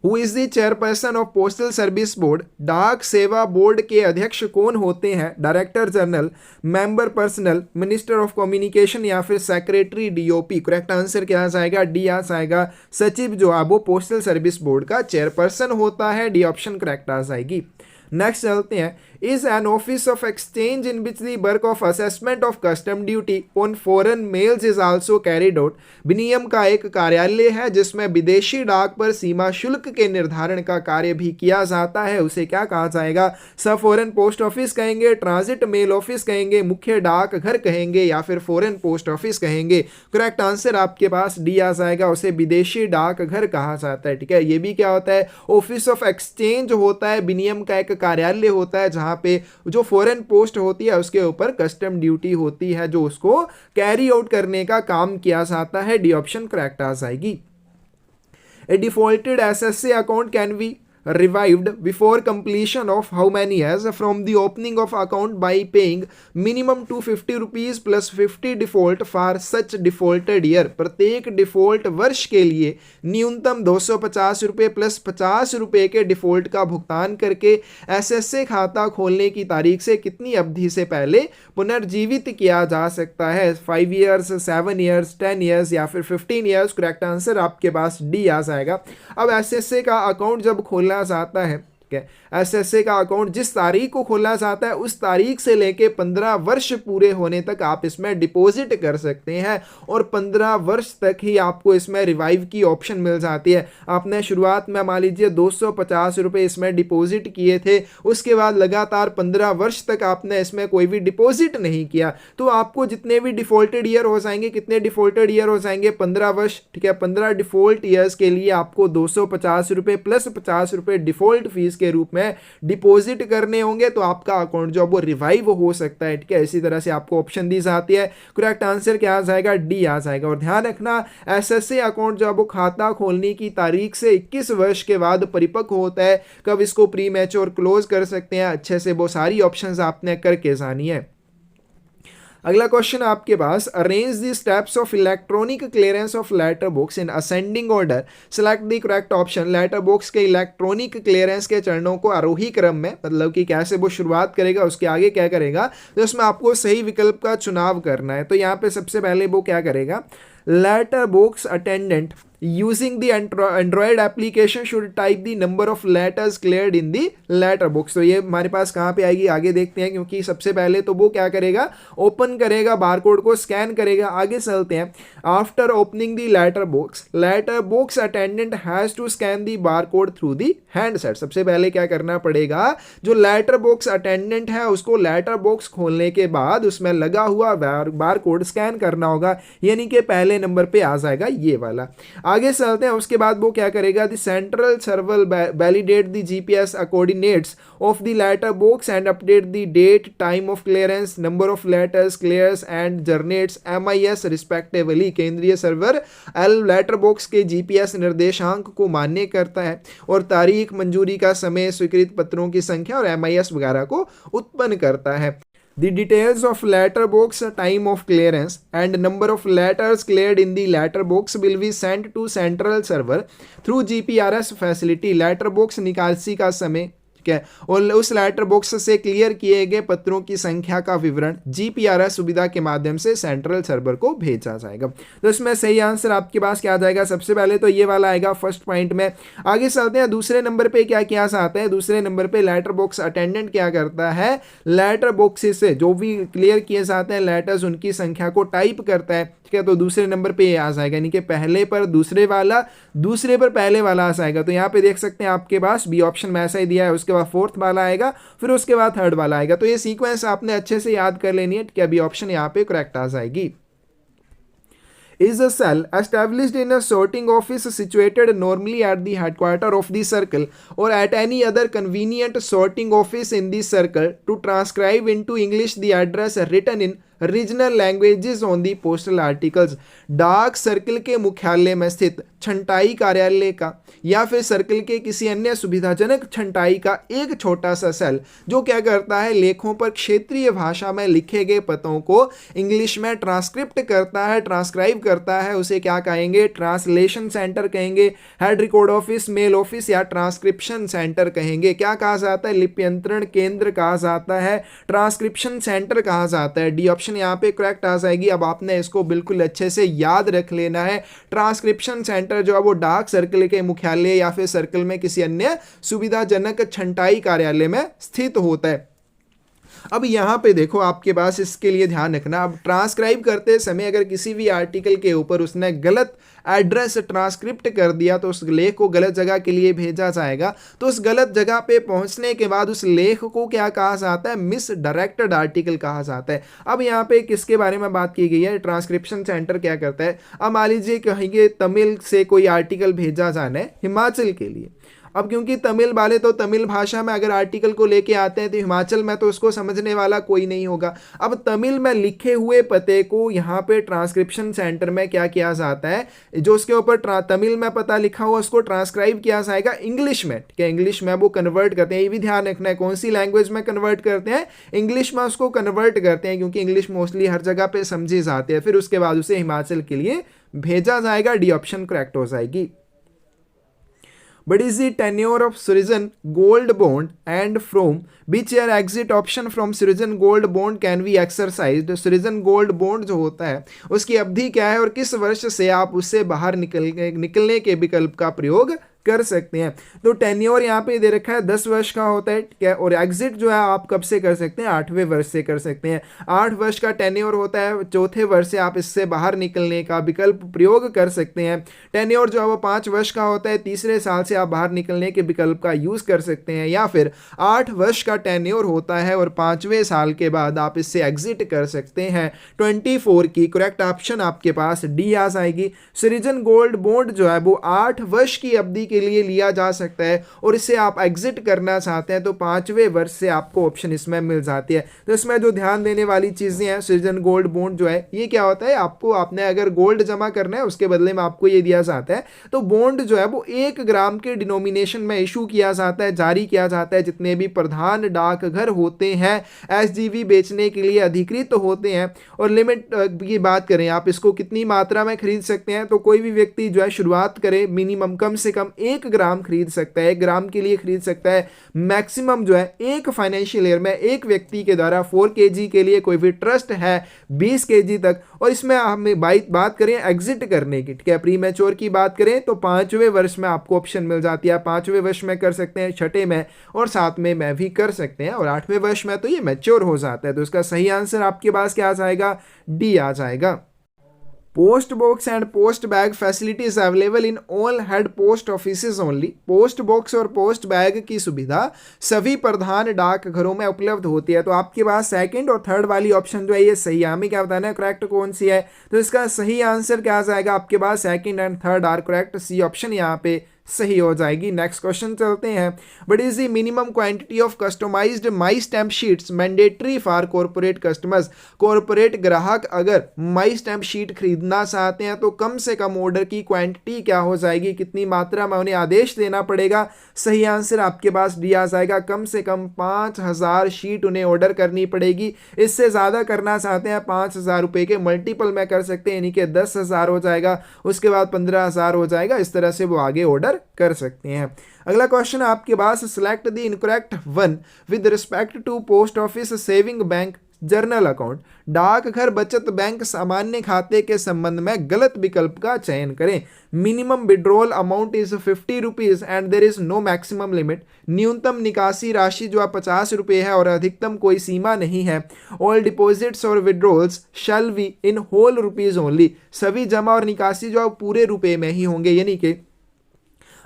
Who is the chairperson of postal service board, डाक सेवा बोर्ड के अध्यक्ष कौन होते हैं? Director general, member personal, minister of communication या फिर सेक्रेटरी DOP। करेक्ट आंसर क्या आ जाएगा? डी आ जाएगा। सचिव जो है वो पोस्टल सर्विस बोर्ड का चेयरपर्सन होता है। डी ऑप्शन करेक्ट आ जाएगी। नेक्स्ट चलते हैं। Is an office of exchange in which the work of assessment of custom duty on foreign mails is also carried out, विनियम का एक कार्यालय है जिसमें विदेशी डाक पर सीमा शुल्क के निर्धारण का कार्य भी किया जाता है। उसे क्या कहा जाएगा? सब फॉरेन पोस्ट ऑफिस कहेंगे, ट्रांजिट मेल ऑफिस कहेंगे, मुख्य डाक घर कहेंगे या फिर फॉरेन पोस्ट ऑफिस कहेंगे। करेक्ट आंसर आपके पास डी आ जाएगा। उसे विदेशी डाक घर कहा जाता है। ठीक है, ये भी क्या होता है? ऑफिस ऑफ एक्सचेंज होता है, विनियम का एक कार्यालय होता है जहां पे जो फॉरेन पोस्ट होती है उसके ऊपर कस्टम ड्यूटी होती है जो उसको कैरी आउट करने का काम किया जाता है। डी ऑप्शन करेक्ट आ जाएगी। A defaulted SSA account can be revived before completion of how many years from the opening of account by paying minimum 250 rupees plus 50 default for such defaulted year। प्रत्येक default वर्ष के लिए न्यूनतम 250 रुपये plus 50 रुपये के डिफॉल्ट का भुगतान करके SSA खाता खोलने की तारीख से कितनी अवधि से पहले पुनर्जीवित किया जा सकता है? 5 ईयर्स, 7 ईयर्स, 10 ईयर्स या फिर 15 ईयर्स। करेक्ट आंसर आपके पास डी आ जाएगा। अब SSA का अकाउंट जब खोलना जाता है, SSA का अकाउंट जिस तारीख को खोला जाता है उस तारीख से लेके 15 वर्ष पूरे होने तक आप इसमें डिपॉजिट कर सकते हैं और 15 वर्ष तक ही आपको इसमें रिवाइव की ऑप्शन मिल जाती है। आपने शुरुआत में मान लीजिए 250 रुपये इसमें डिपॉजिट किए थे, उसके बाद लगातार 15 वर्ष तक आपने इसमें कोई भी डिपॉजिट नहीं किया, तो आपको जितने भी डिफॉल्टेड ईयर हो जाएंगे, कितने डिफॉल्टेड ईयर हो जाएंगे? 15 वर्ष। ठीक है, 15 डिफॉल्ट ईयर्स के लिए आपको 250 रुपये प्लस 50 रुपये डिफॉल्ट फीस के रूप में डिपॉजिट करने होंगे तो आपका अकाउंट जो वो रिवाइव हो सकता है। ठीक है, इसी तरह से आपको ऑप्शन दी जाती है। करेक्ट आंसर क्या आ जाएगा? डी आ जाएगा। और ध्यान रखना, एसएसए अकाउंट जो वो खाता खोलने की तारीख से 21 वर्ष के बाद परिपक्व होता है। कब इसको प्री मैच्योर क्लोज कर सकते हैं, अच्छे से वो सारी ऑप्शंस आपने करके जानी है। अगला क्वेश्चन आपके पास, arrange the steps of electronic clearance of letter box in ascending order, select the correct option. Letter box के इलेक्ट्रॉनिक क्लियरेंस के चरणों को आरोही क्रम में, मतलब कि कैसे वो शुरुआत करेगा, उसके आगे क्या करेगा, तो उसमें आपको सही विकल्प का चुनाव करना है। तो यहाँ पे सबसे पहले वो क्या करेगा, letter box attendant using the Android application should type the number of letters cleared in the letter box। तो ये हमारे पास कहाँ पे आएगी, आगे देखते हैं, क्योंकि सबसे पहले तो वो क्या करेगा, ओपन करेगा, बारकोड को स्कैन करेगा। आगे चलते हैं, after opening the letter box attendant has to scan the barcode through the handset. सबसे पहले क्या करना पड़ेगा, जो लेटर बॉक्स अटेंडेंट है उसको लेटर बॉक्स खोलने के बाद उसमें लगा हुआ बारकोड स्कैन करना होगा, यानी कि पहले नंबर पे आ जाएगा ये वाला। आगे चलते हैं, उसके बाद वो क्या करेगा, the central server validate the GPS coordinates of the letter box and update the date, time of clearance, number of letters clears and generates MIS respectively. केंद्रीय सर्वर एल लेटर बॉक्स के जीपीएस निर्देशांक को मान्य करता है और तारीख, मंजूरी का समय, स्वीकृत पत्रों की संख्या और एमआईएस वगैरह को उत्पन्न करता है। The details of letterbox, time of clearance and number of letters cleared in the letterbox will be sent to central server through GPRS facility। letterbox निकासी का समय, ठीक है, और उस लेटर बॉक्स से क्लियर किए गए पत्रों की संख्या का विवरण जीपीआरएस सुविधा के माध्यम से सेंट्रल सर्वर को भेजा जाएगा। तो इसमें सही आंसर आपके पास क्या आ जाएगा, सबसे पहले तो ये वाला आएगा फर्स्ट पॉइंट में। आगे चलते हैं, दूसरे नंबर पे क्या किया जाता है, दूसरे नंबर पे लेटर बॉक्स अटेंडेंट क्या करता है, लेटर बॉक्स से जो भी क्लियर किए जाते हैं लेटर्स उनकी संख्या को टाइप करता है। ठीक है, तो दूसरे नंबर पे ये आ जाएगा, यानी कि पहले पर दूसरे वाला, दूसरे पर पहले वाला आ जाएगा। तो यहाँ पे देख सकते हैं आपके पास बी ऑप्शन में ऐसा ही दिया है, उसके बाद फोर्थ वाला आएगा, फिर उसके बाद थर्ड वाला आएगा। तो ये सीक्वेंस आपने अच्छे से याद कर लेनी है। ठीक है, बी ऑप्शन यहाँ पे करेक्ट आ जाएगी। Is a cell established in a sorting office situated normally at the headquarter of the circle or at any other convenient sorting office in the circle to transcribe into English the address written in regional languages on the postal articles. डाक circle के मुख्यालय में स्थित छंटाई कार्यालय का या फिर सर्कल के किसी अन्य सुविधाजनक छंटाई का एक छोटा सा सेल जो क्या करता है, लेखों पर क्षेत्रीय भाषा में लिखे गए पतों को इंग्लिश में ट्रांसक्रिप्ट करता है, ट्रांसक्राइब करता है, उसे क्या कहेंगे, ट्रांसलेशन सेंटर कहेंगे, head record office, mail office या ट्रांसक्रिप्शन सेंटर कहेंगे। क्या कहा जाता है, लिप्यंतरण केंद्र कहा जाता है, ट्रांसक्रिप्शन सेंटर कहा जाता है। डी ऑप्शन यहाँ पे करेक्ट आ जाएगी। अब आपने इसको बिल्कुल अच्छे से याद रख लेना है। ट्रांसक्रिप्शन सेंटर जो है वो डाक सर्कल के मुख्यालय या फिर सर्कल में किसी अन्य सुविधाजनक छंटाई कार्यालय में स्थित होता है। अब यहाँ पे देखो आपके पास इसके लिए ध्यान रखना, अब ट्रांसक्राइब करते समय अगर किसी भी आर्टिकल के ऊपर उसने गलत एड्रेस ट्रांसक्रिप्ट कर दिया तो उस लेख को गलत जगह के लिए भेजा जाएगा। तो उस गलत जगह पे पहुंचने के बाद उस लेख को क्या कहा जाता है, मिस डायरेक्टेड आर्टिकल कहा जाता है। अब यहाँ पे किसके बारे में बात की गई है, ट्रांसक्रिप्शन सेंटर क्या करता है। अब मान लीजिए कहेंगे तमिल से कोई आर्टिकल भेजा जाना है हिमाचल के लिए। अब क्योंकि तमिल वाले तो तमिल भाषा में अगर आर्टिकल को लेके आते हैं तो हिमाचल में तो उसको समझने वाला कोई नहीं होगा। अब तमिल में लिखे हुए पते को यहाँ पे ट्रांसक्रिप्शन सेंटर में क्या किया जाता है, जो उसके ऊपर तमिल में पता लिखा हुआ उसको ट्रांसक्राइब किया जाएगा इंग्लिश में। ठीक है, इंग्लिश में वो कन्वर्ट करते हैं। ये भी ध्यान रखना है, कौन सी लैंग्वेज में कन्वर्ट करते हैं, इंग्लिश में उसको कन्वर्ट करते हैं, क्योंकि इंग्लिश मोस्टली हर जगह पे समझी जाती है। फिर उसके बाद उसे हिमाचल के लिए भेजा जाएगा। डी ऑप्शन करेक्ट हो जाएगी। But is the tenure of Surijan gold bond and from which year exit option from Surijan gold bond can be exercised। Surijan gold bond जो होता है उसकी अवधि क्या है और किस वर्ष से आप उससे बाहर निकलने के विकल्प का प्रयोग कर सकते हैं। तो टेन्योर यहाँ पे दे रखा है 10 वर्ष का होता है। ठीक है, और एग्जिट जो है आप कब से कर सकते हैं, 8वें वर्ष से कर सकते हैं। 8 वर्ष का टेन्योर होता है, 4थे वर्ष से आप इससे बाहर निकलने का विकल्प प्रयोग कर सकते हैं। टेन्योर जो है वो 5 वर्ष का होता है, तीसरे साल से आप बाहर निकलने के विकल्प का यूज कर सकते हैं। या फिर 8 वर्ष का टेन्योर होता है और 5वें साल के बाद आप इससे एग्जिट कर सकते हैं। 24 की करेक्ट ऑप्शन आपके पास डी आ जाएगी। सृजन गोल्ड बॉन्ड जो है वो 8 वर्ष की अवधि के लिए लिया जा सकता है और इसे आप एग्जिट करना चाहते हैं तो 5वें वर्ष से आपको ऑप्शन इसमें मिल जाती है। तो इसमें जो ध्यान देने वाली चीज़ें हैं, सृजन गोल्ड बॉन्ड जो है ये क्या होता है, आपको आपने अगर गोल्ड जमा करना है उसके बदले में आपको ये दिया जाता है। तो बॉन्ड जो है वो 1 ग्राम के डिनोमिनेशन में इशू किया जाता है, जारी किया जाता है। जितने भी प्रधान डाकघर होते हैं एसजीवी बेचने के लिए अधिकृत होते हैं। और लिमिट की बात करें, आप इसको कितनी मात्रा में खरीद सकते हैं, तो कोई भी व्यक्ति जो है शुरुआत करे मिनिमम कम से कम 1 ग्राम खरीद सकता है, 1 ग्राम के लिए खरीद सकता है। मैक्सिमम जो है एक फाइनेंशियल ईयर में एक व्यक्ति के द्वारा 4 kg के लिए, कोई भी ट्रस्ट है 20 kg तक। और इसमें हम बात करें एग्जिट करने की, ठीक है, प्री मैच्योर की बात करें तो 5वें वर्ष में आपको ऑप्शन मिल जाती है। 5वें वर्ष में कर सकते हैं, 6ठे में और 7वें में भी कर सकते हैं और 8वें वर्ष में तो ये मैच्योर हो जाता है। तो इसका सही आंसर आपके पास क्या आ जाएगा, डी आ जाएगा। Post box and post bag facilities available in all head post offices only. Post box और पोस्ट बैग की सुविधा सभी प्रधान डाकघरों में उपलब्ध होती है। तो आपके पास सेकंड और थर्ड वाली ऑप्शन जो है ये सही है। हमें क्या बताना है करेक्ट कौन सी है, तो इसका सही आंसर क्या आ जाएगा आपके पास, second and third are correct, C option यहाँ पे सही हो जाएगी। नेक्स्ट क्वेश्चन चलते हैं। But is the minimum quantity of customised my stamp sheets mandatory for corporate customers. Corporate ग्राहक अगर माई स्टैम्प शीट खरीदना चाहते हैं तो कम से कम ऑर्डर की क्वांटिटी क्या हो जाएगी, कितनी मात्रा में उन्हें आदेश देना पड़ेगा। सही आंसर आपके पास डी आ जाएगा, कम से कम 5000 शीट उन्हें ऑर्डर करनी पड़ेगी। इससे ज़्यादा करना चाहते हैं 5000 रुपये के मल्टीपल में कर सकते हैं, यानी कि 10,000 हो जाएगा, उसके बाद 15,000 हो जाएगा। इस तरह से वो आगे ऑर्डर कर सकते हैं। अगला क्वेश्चन आपके पास, select the incorrect one with respect to post office saving bank general account. डाकघर बचत बैंक सामान्य खाते के संबंध में गलत विकल्प का चयन करें। Minimum withdrawal amount is 50 rupees and there is no maximum limit. न्यूनतम निकासी राशि जो 50 रुपये है और अधिकतम कोई सीमा नहीं है। ऑल डिपॉजिट्स और withdrawals shall be in whole rupees only. सभी जमा और निकासी जो पूरे रुपए में ही होंगे, यानी कि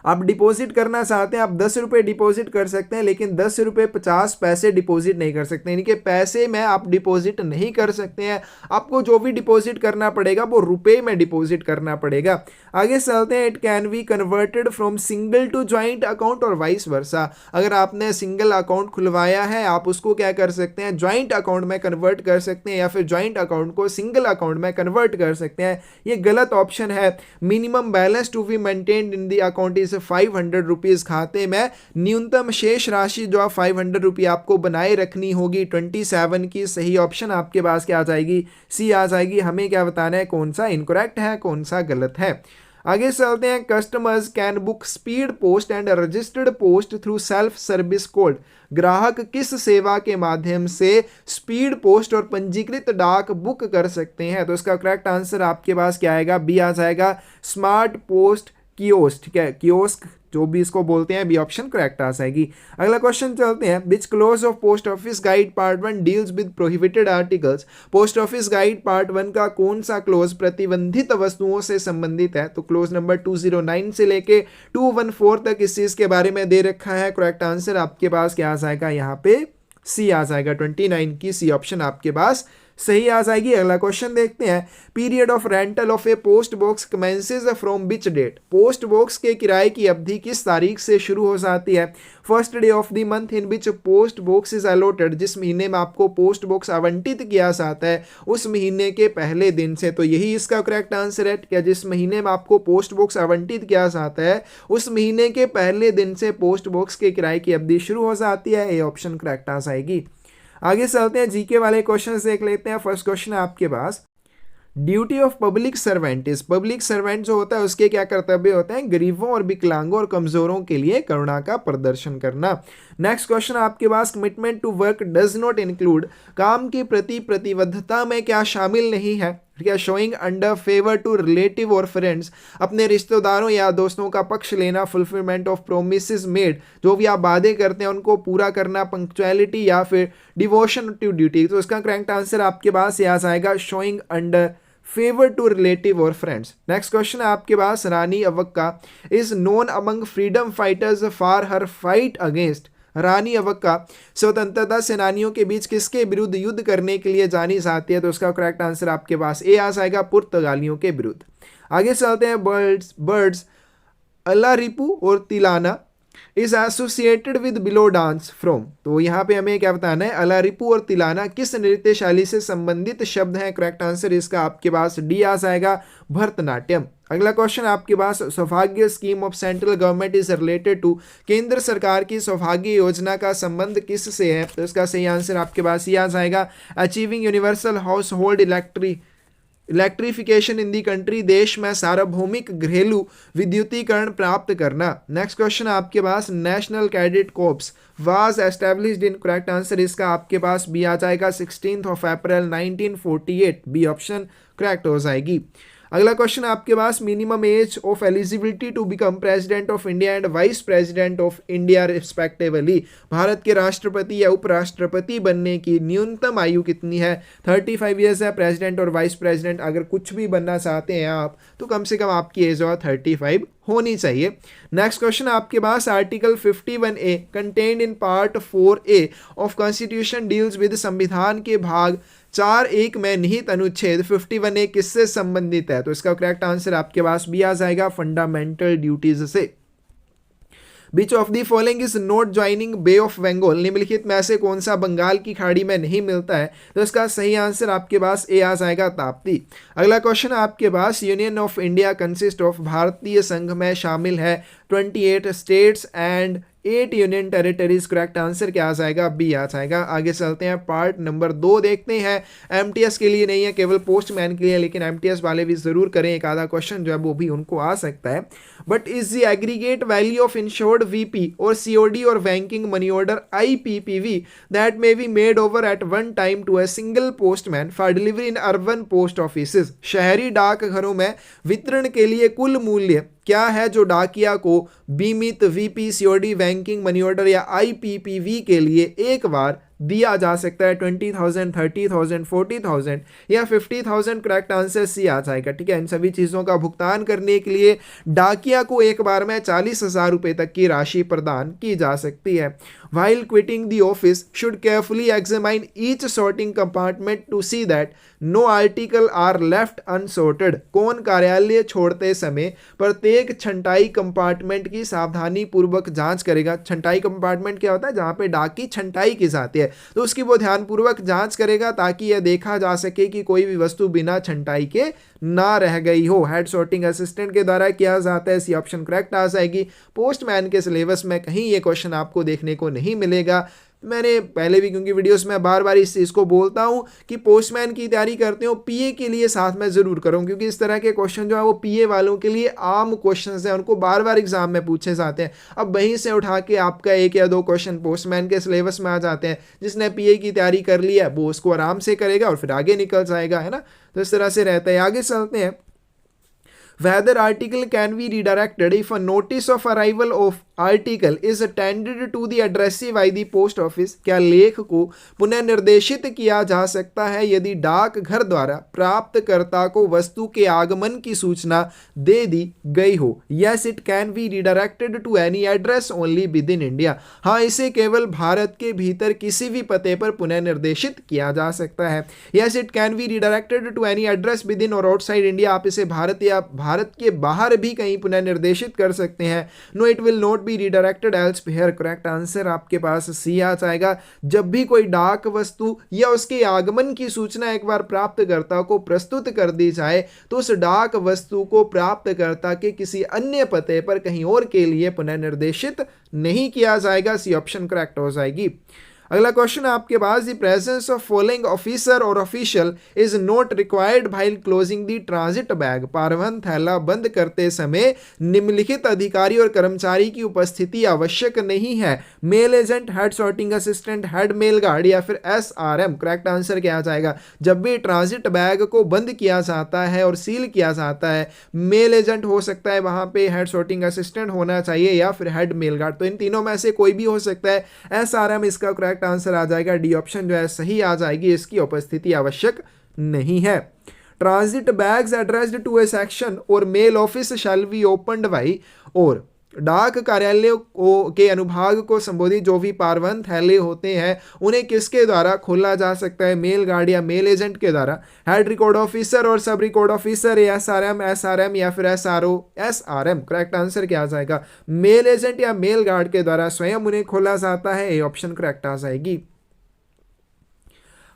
आप डिपॉजिट करना चाहते हैं आप 10 रुपये डिपॉजिट कर सकते हैं, लेकिन 10 रुपये 50 पैसे डिपॉजिट नहीं कर सकते, यानी कि पैसे में आप डिपॉजिट नहीं कर सकते हैं। आपको जो भी डिपॉजिट करना पड़ेगा वो रुपए में डिपॉजिट करना पड़ेगा। आगे चलते हैं। It can be converted from single to joint account और वाइस वर्सा। अगर आपने सिंगल अकाउंट खुलवाया है आप उसको क्या कर सकते हैं, ज्वाइंट अकाउंट में कन्वर्ट कर सकते हैं, या फिर ज्वाइंट अकाउंट को सिंगल अकाउंट में कन्वर्ट कर सकते हैं। ये गलत ऑप्शन है। Minimum balance to be maintained in the account is 500 rupees. खाते में न्यूनतम शेष राशि जो 500 रुपये आपको बनाए रखनी होगी। 27 की सही ऑप्शन आपके पास क्या आ जाएगी, सी आ जाएगी। हमें क्या बताना है कौन सा इनकरेक्ट है कौन सा गलत है। आगे चलते हैं। Customers can book speed post and registered post through self service code. ग्राहक किस सेवा के माध्यम से स्पीड पोस्ट और पंजीकृत डाक बुक कर सकते हैं, तो इसका करेक्ट आंसर आपके पास क्या आएगा, बी आ जाएगा, स्मार्ट पोस्ट कियोस्क। ठीक है, कियोस्क जो भी इसको बोलते हैं, बी ऑप्शन करेक्ट आ जाएगी। अगला क्वेश्चन चलते हैं। Which clause of post office guide part 1 deals with prohibited articles. Post office guide part 1 का कौन सा क्लोज प्रतिबंधित वस्तुओं से संबंधित है, तो क्लोज नंबर 209 से लेके 214 तक इस चीज के बारे में दे रखा है। करेक्ट आंसर आपके पास क्या आ जाएगा, यहाँ पे सी आ जाएगा। 29 की सी ऑप्शन आपके पास सही आ जाएगी। अगला क्वेश्चन देखते हैं। Period of rental of a post box commences from which date. Post box के किराए की अवधि किस तारीख से शुरू हो जाती है। First day of the month in which post box is allotted. जिस महीने में आपको पोस्ट बॉक्स आवंटित किया जाता है उस महीने के पहले दिन से, तो यही इसका करेक्ट आंसर है। क्या जिस महीने में आपको पोस्ट बॉक्स आवंटित किया जाता है उस महीने के पहले दिन से पोस्ट बॉक्स के किराए की अवधि शुरू हो जाती है। ये ऑप्शन करेक्ट आ जाएगी। आगे चलते हैं, जीके वाले क्वेश्चन देख लेते हैं। फर्स्ट क्वेश्चन है आपके पास, duty of public servant is. Public servant जो होता है उसके क्या कर्तव्य होते हैं, गरीबों और विकलांगों और कमजोरों के लिए करुणा का प्रदर्शन करना। नेक्स्ट क्वेश्चन आपके पास, commitment to work does not include. काम के प्रति प्रतिबद्धता में क्या शामिल नहीं है, क्या showing under favour to relative और फ्रेंड्स। अपने रिश्तेदारों या दोस्तों का पक्ष लेना। फुलफिलमेंट ऑफ प्रोमिसेस मेड, जो भी आप वादे करते हैं उनको पूरा करना। पंक्चुअलिटी या फिर डिवोशन टू ड्यूटी। तो इसका करेक्ट आंसर आपके पास आ जाएगा, showing under favour to relative और फ्रेंड्स। नेक्स्ट क्वेश्चन है आपके पास, Rani Abbakka is known among freedom fighters for her fight against. Rani Abbakka स्वतंत्रता सेनानियों के बीच किसके विरुद्ध युद्ध करने के लिए जानी जाती है, तो उसका करेक्ट आंसर आपके पास ए आ जाएगा, पुर्तगालियों के विरुद्ध। आगे चलते हैं। बर्ड्स अलारिपू और Tillana is associated with below dance from. तो यहाँ पे हमें क्या बताना है, अलारिपू और तिलाना किस नृत्य शैली से संबंधित शब्द हैं। करेक्ट आंसर इसका आपके पास डी आ जाएगा, भरतनाट्यम। अगला क्वेश्चन आपके पास, Saubhagya scheme of central government is related to. केंद्र सरकार की सौभाग्य योजना का संबंध किस से है? तो इसका सही आंसर आपके पास ये आ जाएगा, achieving universal house hold electrification इन दी कंट्री। देश में सार्वभौमिक घरेलू विद्युतीकरण प्राप्त करना। नेक्स्ट क्वेश्चन आपके पास, National Cadet Corps was established in. Correct answer इसका आपके पास बी आ जाएगा, 16 अप्रैल 1948। बी ऑप्शन करेक्ट हो जाएगी। अगला क्वेश्चन आपके पास, minimum age of eligibility to become president of India and vice president of India respectively. Bharat के राष्ट्रपति या उपराष्ट्रपति बनने की न्यूनतम आयु कितनी है? 35 ईयर्स है। प्रेसिडेंट और वाइस प्रेसिडेंट अगर कुछ भी बनना चाहते हैं आप, तो कम से कम आपकी एज 35 होनी चाहिए। नेक्स्ट क्वेश्चन आपके पास, article 51A contained in part 4A of constitution deals with. संविधान के भाग 4(1) में निहित अनुच्छेद 51A किससे संबंधित है? तो इसका करेक्ट आंसर आपके पास भी आ जाएगा, फंडामेंटल ड्यूटीज से। Which of the following is not joining Bay of Bengal. निम्नलिखित में से कौन सा बंगाल की खाड़ी में नहीं मिलता है? तो इसका सही आंसर आपके पास ए आ जाएगा, ताप्ती। अगला क्वेश्चन आपके पास, union of India consist of. भारतीय संघ में शामिल है 28 states and 8 union territories. Correct answer क्या आ जाएगा? बी आ जाएगा। आगे चलते हैं, पार्ट नंबर 2 देखते हैं। एमटीएस के लिए नहीं है, केवल पोस्टमैन के लिए, लेकिन एमटीएस वाले भी जरूर करें। एक आधा क्वेश्चन जो है वो भी उनको आ सकता है। But is the aggregate value of insured VP और सीओडी और banking money order IPPV that may be made over at one time to a single postman for delivery in urban post offices. शहरी डाकघरों में वितरण के लिए कुल मूल्य क्या है जो डाकिया को बीमित, VP, COD, banking money order या आईपीपीवी के लिए एक बार दिया जा सकता है? 20,000, 30,000, 40,000 या 50,000। करेक्ट आंसर सी आ जाएगा। ठीक है, इन सभी चीज़ों का भुगतान करने के लिए डाकिया को एक बार में 40,000 रुपये तक की राशि प्रदान की जा सकती है। While quitting the office, should carefully examine each sorting compartment to see that no article are left unsorted। कौन कार्यालय छोड़ते समय प्रत्येक छंटाई कंपार्टमेंट की सावधानी पूर्वक जांच करेगा? छंटाई कंपार्टमेंट क्या होता है? जहां पे डाक की छंटाई की जाती है, तो उसकी वो ध्यानपूर्वक जांच करेगा ताकि यह देखा जा सके कि कोई भी वस्तु बिना छंटाई के ना रह गई हो। हेड सॉर्टिंग असिस्टेंट के द्वारा किया जाता है। सी ऑप्शन करेक्ट आ जाएगी। पोस्टमैन के सिलेबस में कहीं ये क्वेश्चन आपको देखने को नहीं मिलेगा। मैंने पहले भी क्योंकि वीडियोस में बार बार इस चीज़ को बोलता हूँ कि पोस्टमैन की तैयारी करते हो, पीए के लिए साथ में ज़रूर करो, क्योंकि इस तरह के क्वेश्चन जो है वो पीए वालों के लिए आम क्वेश्चन हैं, उनको बार बार एग्जाम में पूछे जाते हैं। अब वहीं से उठा के आपका 1 या 2 क्वेश्चन पोस्टमैन के सिलेबस में आ जाते हैं। जिसने पीए की तैयारी कर ली है वो उसको आराम से करेगा और फिर आगे निकल जाएगा, है ना। तो इस तरह से रहता है। आगे चलते हैं। Whether article can be redirected if a notice of arrival of article is tendered to the addressee by the post office। क्या लेख को पुनः निर्देशित किया जा सकता है यदि डाक घर द्वारा प्राप्तकर्ता को वस्तु के आगमन की सूचना दे दी गई हो? Yes, it can be redirected to any address only within India। हाँ, इसे केवल भारत के भीतर किसी भी पते पर पुनः निर्देशित किया जा सकता है। Yes, it can be redirected to any address within or outside India। आप इसे भारत या भारत के बाहर भी कहीं पुनः निर्देशित कर सकते हैं। No it will not be redirected elsewhere. Correct answer आपके पास सी आ जाएगा। जब भी कोई डाक वस्तु या उसके आगमन की सूचना एक बार प्राप्तकर्ता को प्रस्तुत कर दी जाए तो उस डाक वस्तु को प्राप्तकर्ता के किसी अन्य पते पर कहीं और के लिए पुनः निर्देशित नहीं किया जाएगा। सी ऑप्शन करेक्ट हो जाएगी। अगला क्वेश्चन आपके पास, the presence of following officer or official is not required while closing the transit bag. परिवहन थैला बंद करते समय निम्नलिखित अधिकारी और कर्मचारी की उपस्थिति आवश्यक नहीं है? Mail agent, head sorting assistant, head mail guard या फिर एसआरएम। करेक्ट आंसर क्या आ जाएगा? जब भी ट्रांजिट बैग को बंद किया जाता है और सील किया जाता है, मेल एजेंट हो सकता है, वहां पे हेड सॉर्टिंग असिस्टेंट होना चाहिए या फिर हेड मेल गार्ड। तो इन तीनों में से कोई भी हो सकता है। एसआरएम इसका करेक्ट आंसर आ जाएगा। डी ऑप्शन जो है सही आ जाएगी, इसकी उपस्थिति आवश्यक नहीं है। Transit bags addressed to a section or mail office shall be opened by और डाक कार्यालयों के अनुभाग को संबोधित जो भी पारवन थैले होते हैं उन्हें किसके द्वारा खोला जा सकता है? मेल गार्ड या मेल एजेंट के द्वारा। हेड रिकॉर्ड ऑफिसर और सब रिकॉर्ड ऑफिसर, एसआरएम या फिर एसआरओ। एसआरएम करेक्ट आंसर क्या आ जाएगा? मेल एजेंट या मेल गार्ड के द्वारा स्वयं उन्हें खोला जाता है, ये ऑप्शन करेक्ट आ जाएगी।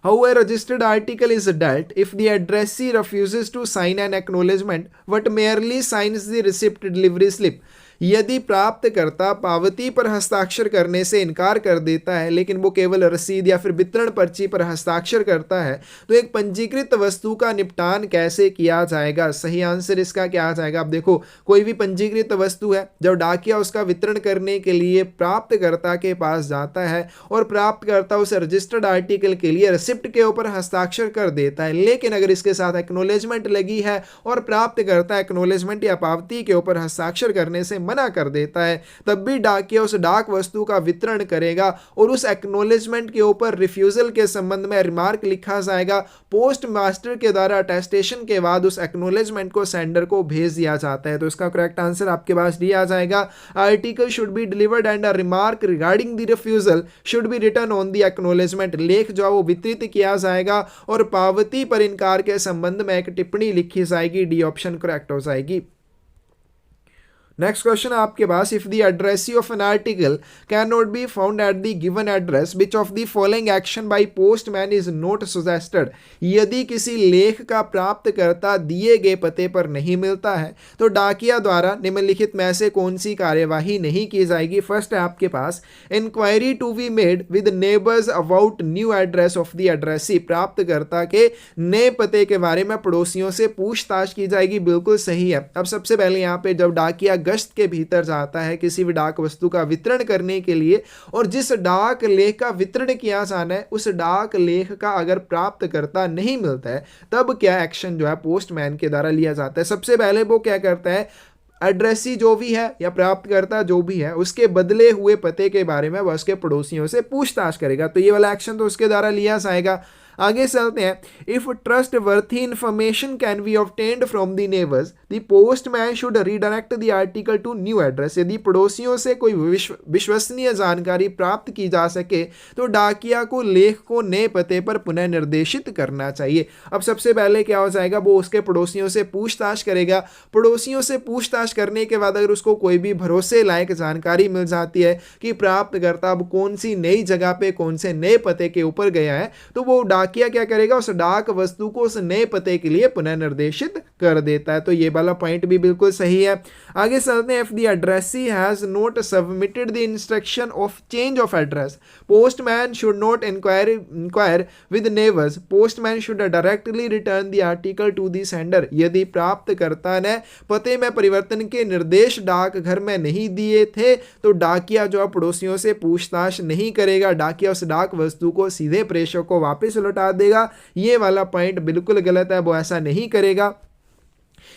How a registered article is dealt if the addressee refuses to sign an acknowledgement but merely signs the receipt delivery slip? यदि प्राप्तकर्ता पावती पर हस्ताक्षर करने से इनकार कर देता है लेकिन वो केवल रसीद या फिर वितरण पर्ची पर हस्ताक्षर करता है तो एक पंजीकृत वस्तु का निपटान कैसे किया जाएगा? सही आंसर इसका क्या आ जाएगा? अब देखो, कोई भी पंजीकृत वस्तु है, जब डाकिया उसका वितरण करने के लिए प्राप्तकर्ता के पास जाता है और प्राप्तकर्ता उस रजिस्टर्ड आर्टिकल के लिए रिसिप्ट के ऊपर हस्ताक्षर कर देता है, लेकिन अगर इसके साथ एक्नॉलेजमेंट लगी है और प्राप्तकर्ता एक्नॉलेजमेंट या पावती के ऊपर हस्ताक्षर करने से मना कर देता है, तब भी डाकिया उस डाक वस्तु का वितरण करेगा और उस एक्नॉलेजमेंट के ऊपर रिफ्यूजल के संबंध में रिमार्क लिखा जाएगा। पोस्ट मास्टर के द्वारा अटेस्टेशन के बाद उस एक्नॉलेजमेंट को सेंडर को भेज दिया जाता है। तो इसका करेक्ट आंसर आपके पास डी आ जाएगा। Article should be delivered and a remark regarding the refusal should be written on the acknowledgement. लेख जो है वो वितरित किया जाएगा और पावती पर इनकार के संबंध में एक टिप्पणी लिखी जाएगी। डी ऑप्शन करेक्ट हो जाएगी। नेक्स्ट क्वेश्चन आपके पास, if the addressee of an article can not be found at the given address which of the following action by postman is not suggested. यदि किसी लेख का प्राप्तकर्ता दिए गए पते पर नहीं मिलता है तो डाकिया द्वारा निम्नलिखित में से कौन सी कार्यवाही नहीं की जाएगी? फर्स्ट है आपके पास, enquiry to be made with neighbours about new address of the addressee. प्राप्तकर्ता के नए पते के बारे में पड़ोसियों से पूछताछ की जाएगी। बिल्कुल सही है। अब सबसे पहले यहाँ पे जब डाकिया गश्त के भीतर जाता है किसी भी डाक वस्तु का वितरण करने के लिए और जिस डाक लेख का वितरण किया जाना है उस डाक लेख का अगर प्राप्तकर्ता नहीं मिलता है तब क्या एक्शन जो है पोस्टमैन के द्वारा लिया जाता है? सबसे पहले वो क्या करता है, एड्रेसी जो भी है या प्राप्तकर्ता जो भी है उसके बदले हुए पते के बारे में वह उसके पड़ोसियों से पूछताछ करेगा। तो ये वाला एक्शन तो उसके द्वारा लिया जाएगा। आगे चलते हैं, if trust worthy information can be obtained from the neighbours the postman should redirect the article to new address. यदि पड़ोसियों से कोई विश्वसनीय जानकारी प्राप्त की जा सके तो डाकिया को लेख को नए पते पर पुनः निर्देशित करना चाहिए। अब सबसे पहले क्या हो जाएगा, वो उसके पड़ोसियों से पूछताछ करेगा। पड़ोसियों से पूछताछ करने के बाद अगर उसको कोई भी भरोसे लायक जानकारी मिल जाती है कि प्राप्तकर्ता अब कौन सी नई जगह पे कौन से नए पते के ऊपर गया है तो वो डाकिया क्या करेगा, उस डाक वस्तु को उस नए पते के लिए पुनः निर्देशित कर देता है। तो ये वाला पॉइंट भी बिल्कुल सही है। आगे चलते हैं, if the addressee has not submitted the instruction of change of address postman should not inquire with neighbours. Postman should directly return the article to the sender. यदि प्राप्तकर्ता ने पते में परिवर्तन के निर्देश डाक घर में नहीं दिए थे तो डाकिया जो पड़ोसियों से पूछताछ नहीं करेगा, डाकिया उस डाक वस्तु को सीधे प्रेषक को वापस लौटा देगा। ये वाला पॉइंट बिल्कुल गलत है, वो ऐसा नहीं करेगा।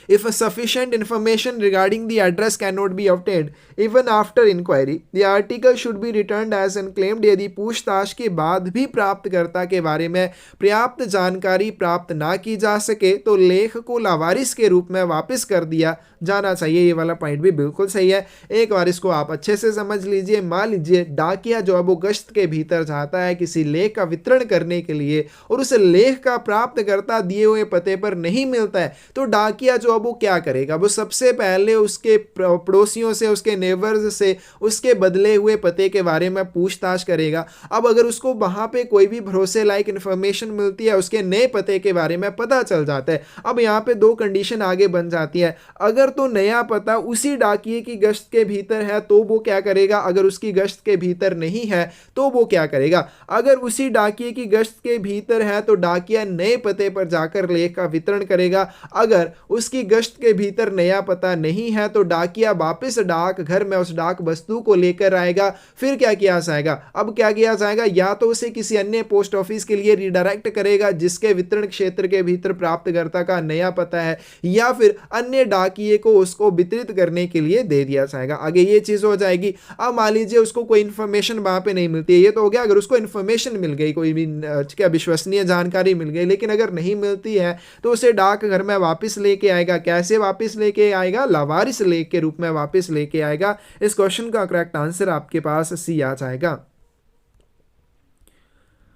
If sufficient information regarding the address cannot be obtained even after inquiry, the article should be returned as unclaimed। यदि पूछताछ के बाद भी प्राप्तकर्ता के बारे में पर्याप्त जानकारी प्राप्त ना की जा सके तो लेख को लावारिस के रूप में वापस कर दिया जाना चाहिए। ये वाला पॉइंट भी बिल्कुल सही है। एक बार इसको आप अच्छे से समझ लीजिए। मान लीजिए डाकिया जो है वो गश्त के भीतर जाता है किसी लेख का वितरण करने के लिए और उस लेख का प्राप्तकर्ता दिए हुए पते पर नहीं मिलता है तो डाकिया जो वो क्या करेगा, वो सबसे पहले उसके पड़ोसियों से, उसके नेबर्स से उसके बदले हुए पते के बारे में पूछताछ करेगा। अब अगर उसको वहां पे कोई भी भरोसे लायक इंफॉर्मेशन मिलती है, उसके नए पते के बारे में पता चल जाता है। अब यहाँ पे दो कंडीशन आगे बन जाती है। अगर तो नया पता उसी डाकिए की गश्त के भीतर है तो वो क्या करेगा, अगर उसकी गश्त के भीतर नहीं है तो वो क्या करेगा, अगर उसी डाकिए की गश्त के भीतर है तो डाकिया नए पते पर जाकर लेख का वितरण करेगा। अगर उसकी गश्त के भीतर नया पता नहीं है तो डाकिया वापस डाक घर में उस डाक वस्तु को लेकर आएगा। फिर क्या किया जाएगा, अब क्या किया जाएगा, या तो उसे किसी अन्य पोस्ट ऑफिस के लिए रिडायरेक्ट करेगा जिसके वितरण क्षेत्र के भीतर प्राप्तकर्ता का नया पता है, या फिर अन्य डाकिए को उसको वितरित करने के लिए दे दिया जाएगा। आगे ये चीज हो जाएगी। अब मान लीजिए उसको कोई इंफॉर्मेशन वहां पे नहीं मिलती है, ये तो हो गया अगर उसको इंफॉर्मेशन मिल गई, कोई भी क्या विश्वसनीय जानकारी मिल गई, लेकिन अगर नहीं मिलती है तो उसे डाक घर में वापस लेके आएगा, कैसे वापस लेके आएगा, लावारिस लेक के रूप में वापस लेके आएगा। इस क्वेश्चन का करेक्ट आंसर आपके पास सी आ जाएगा।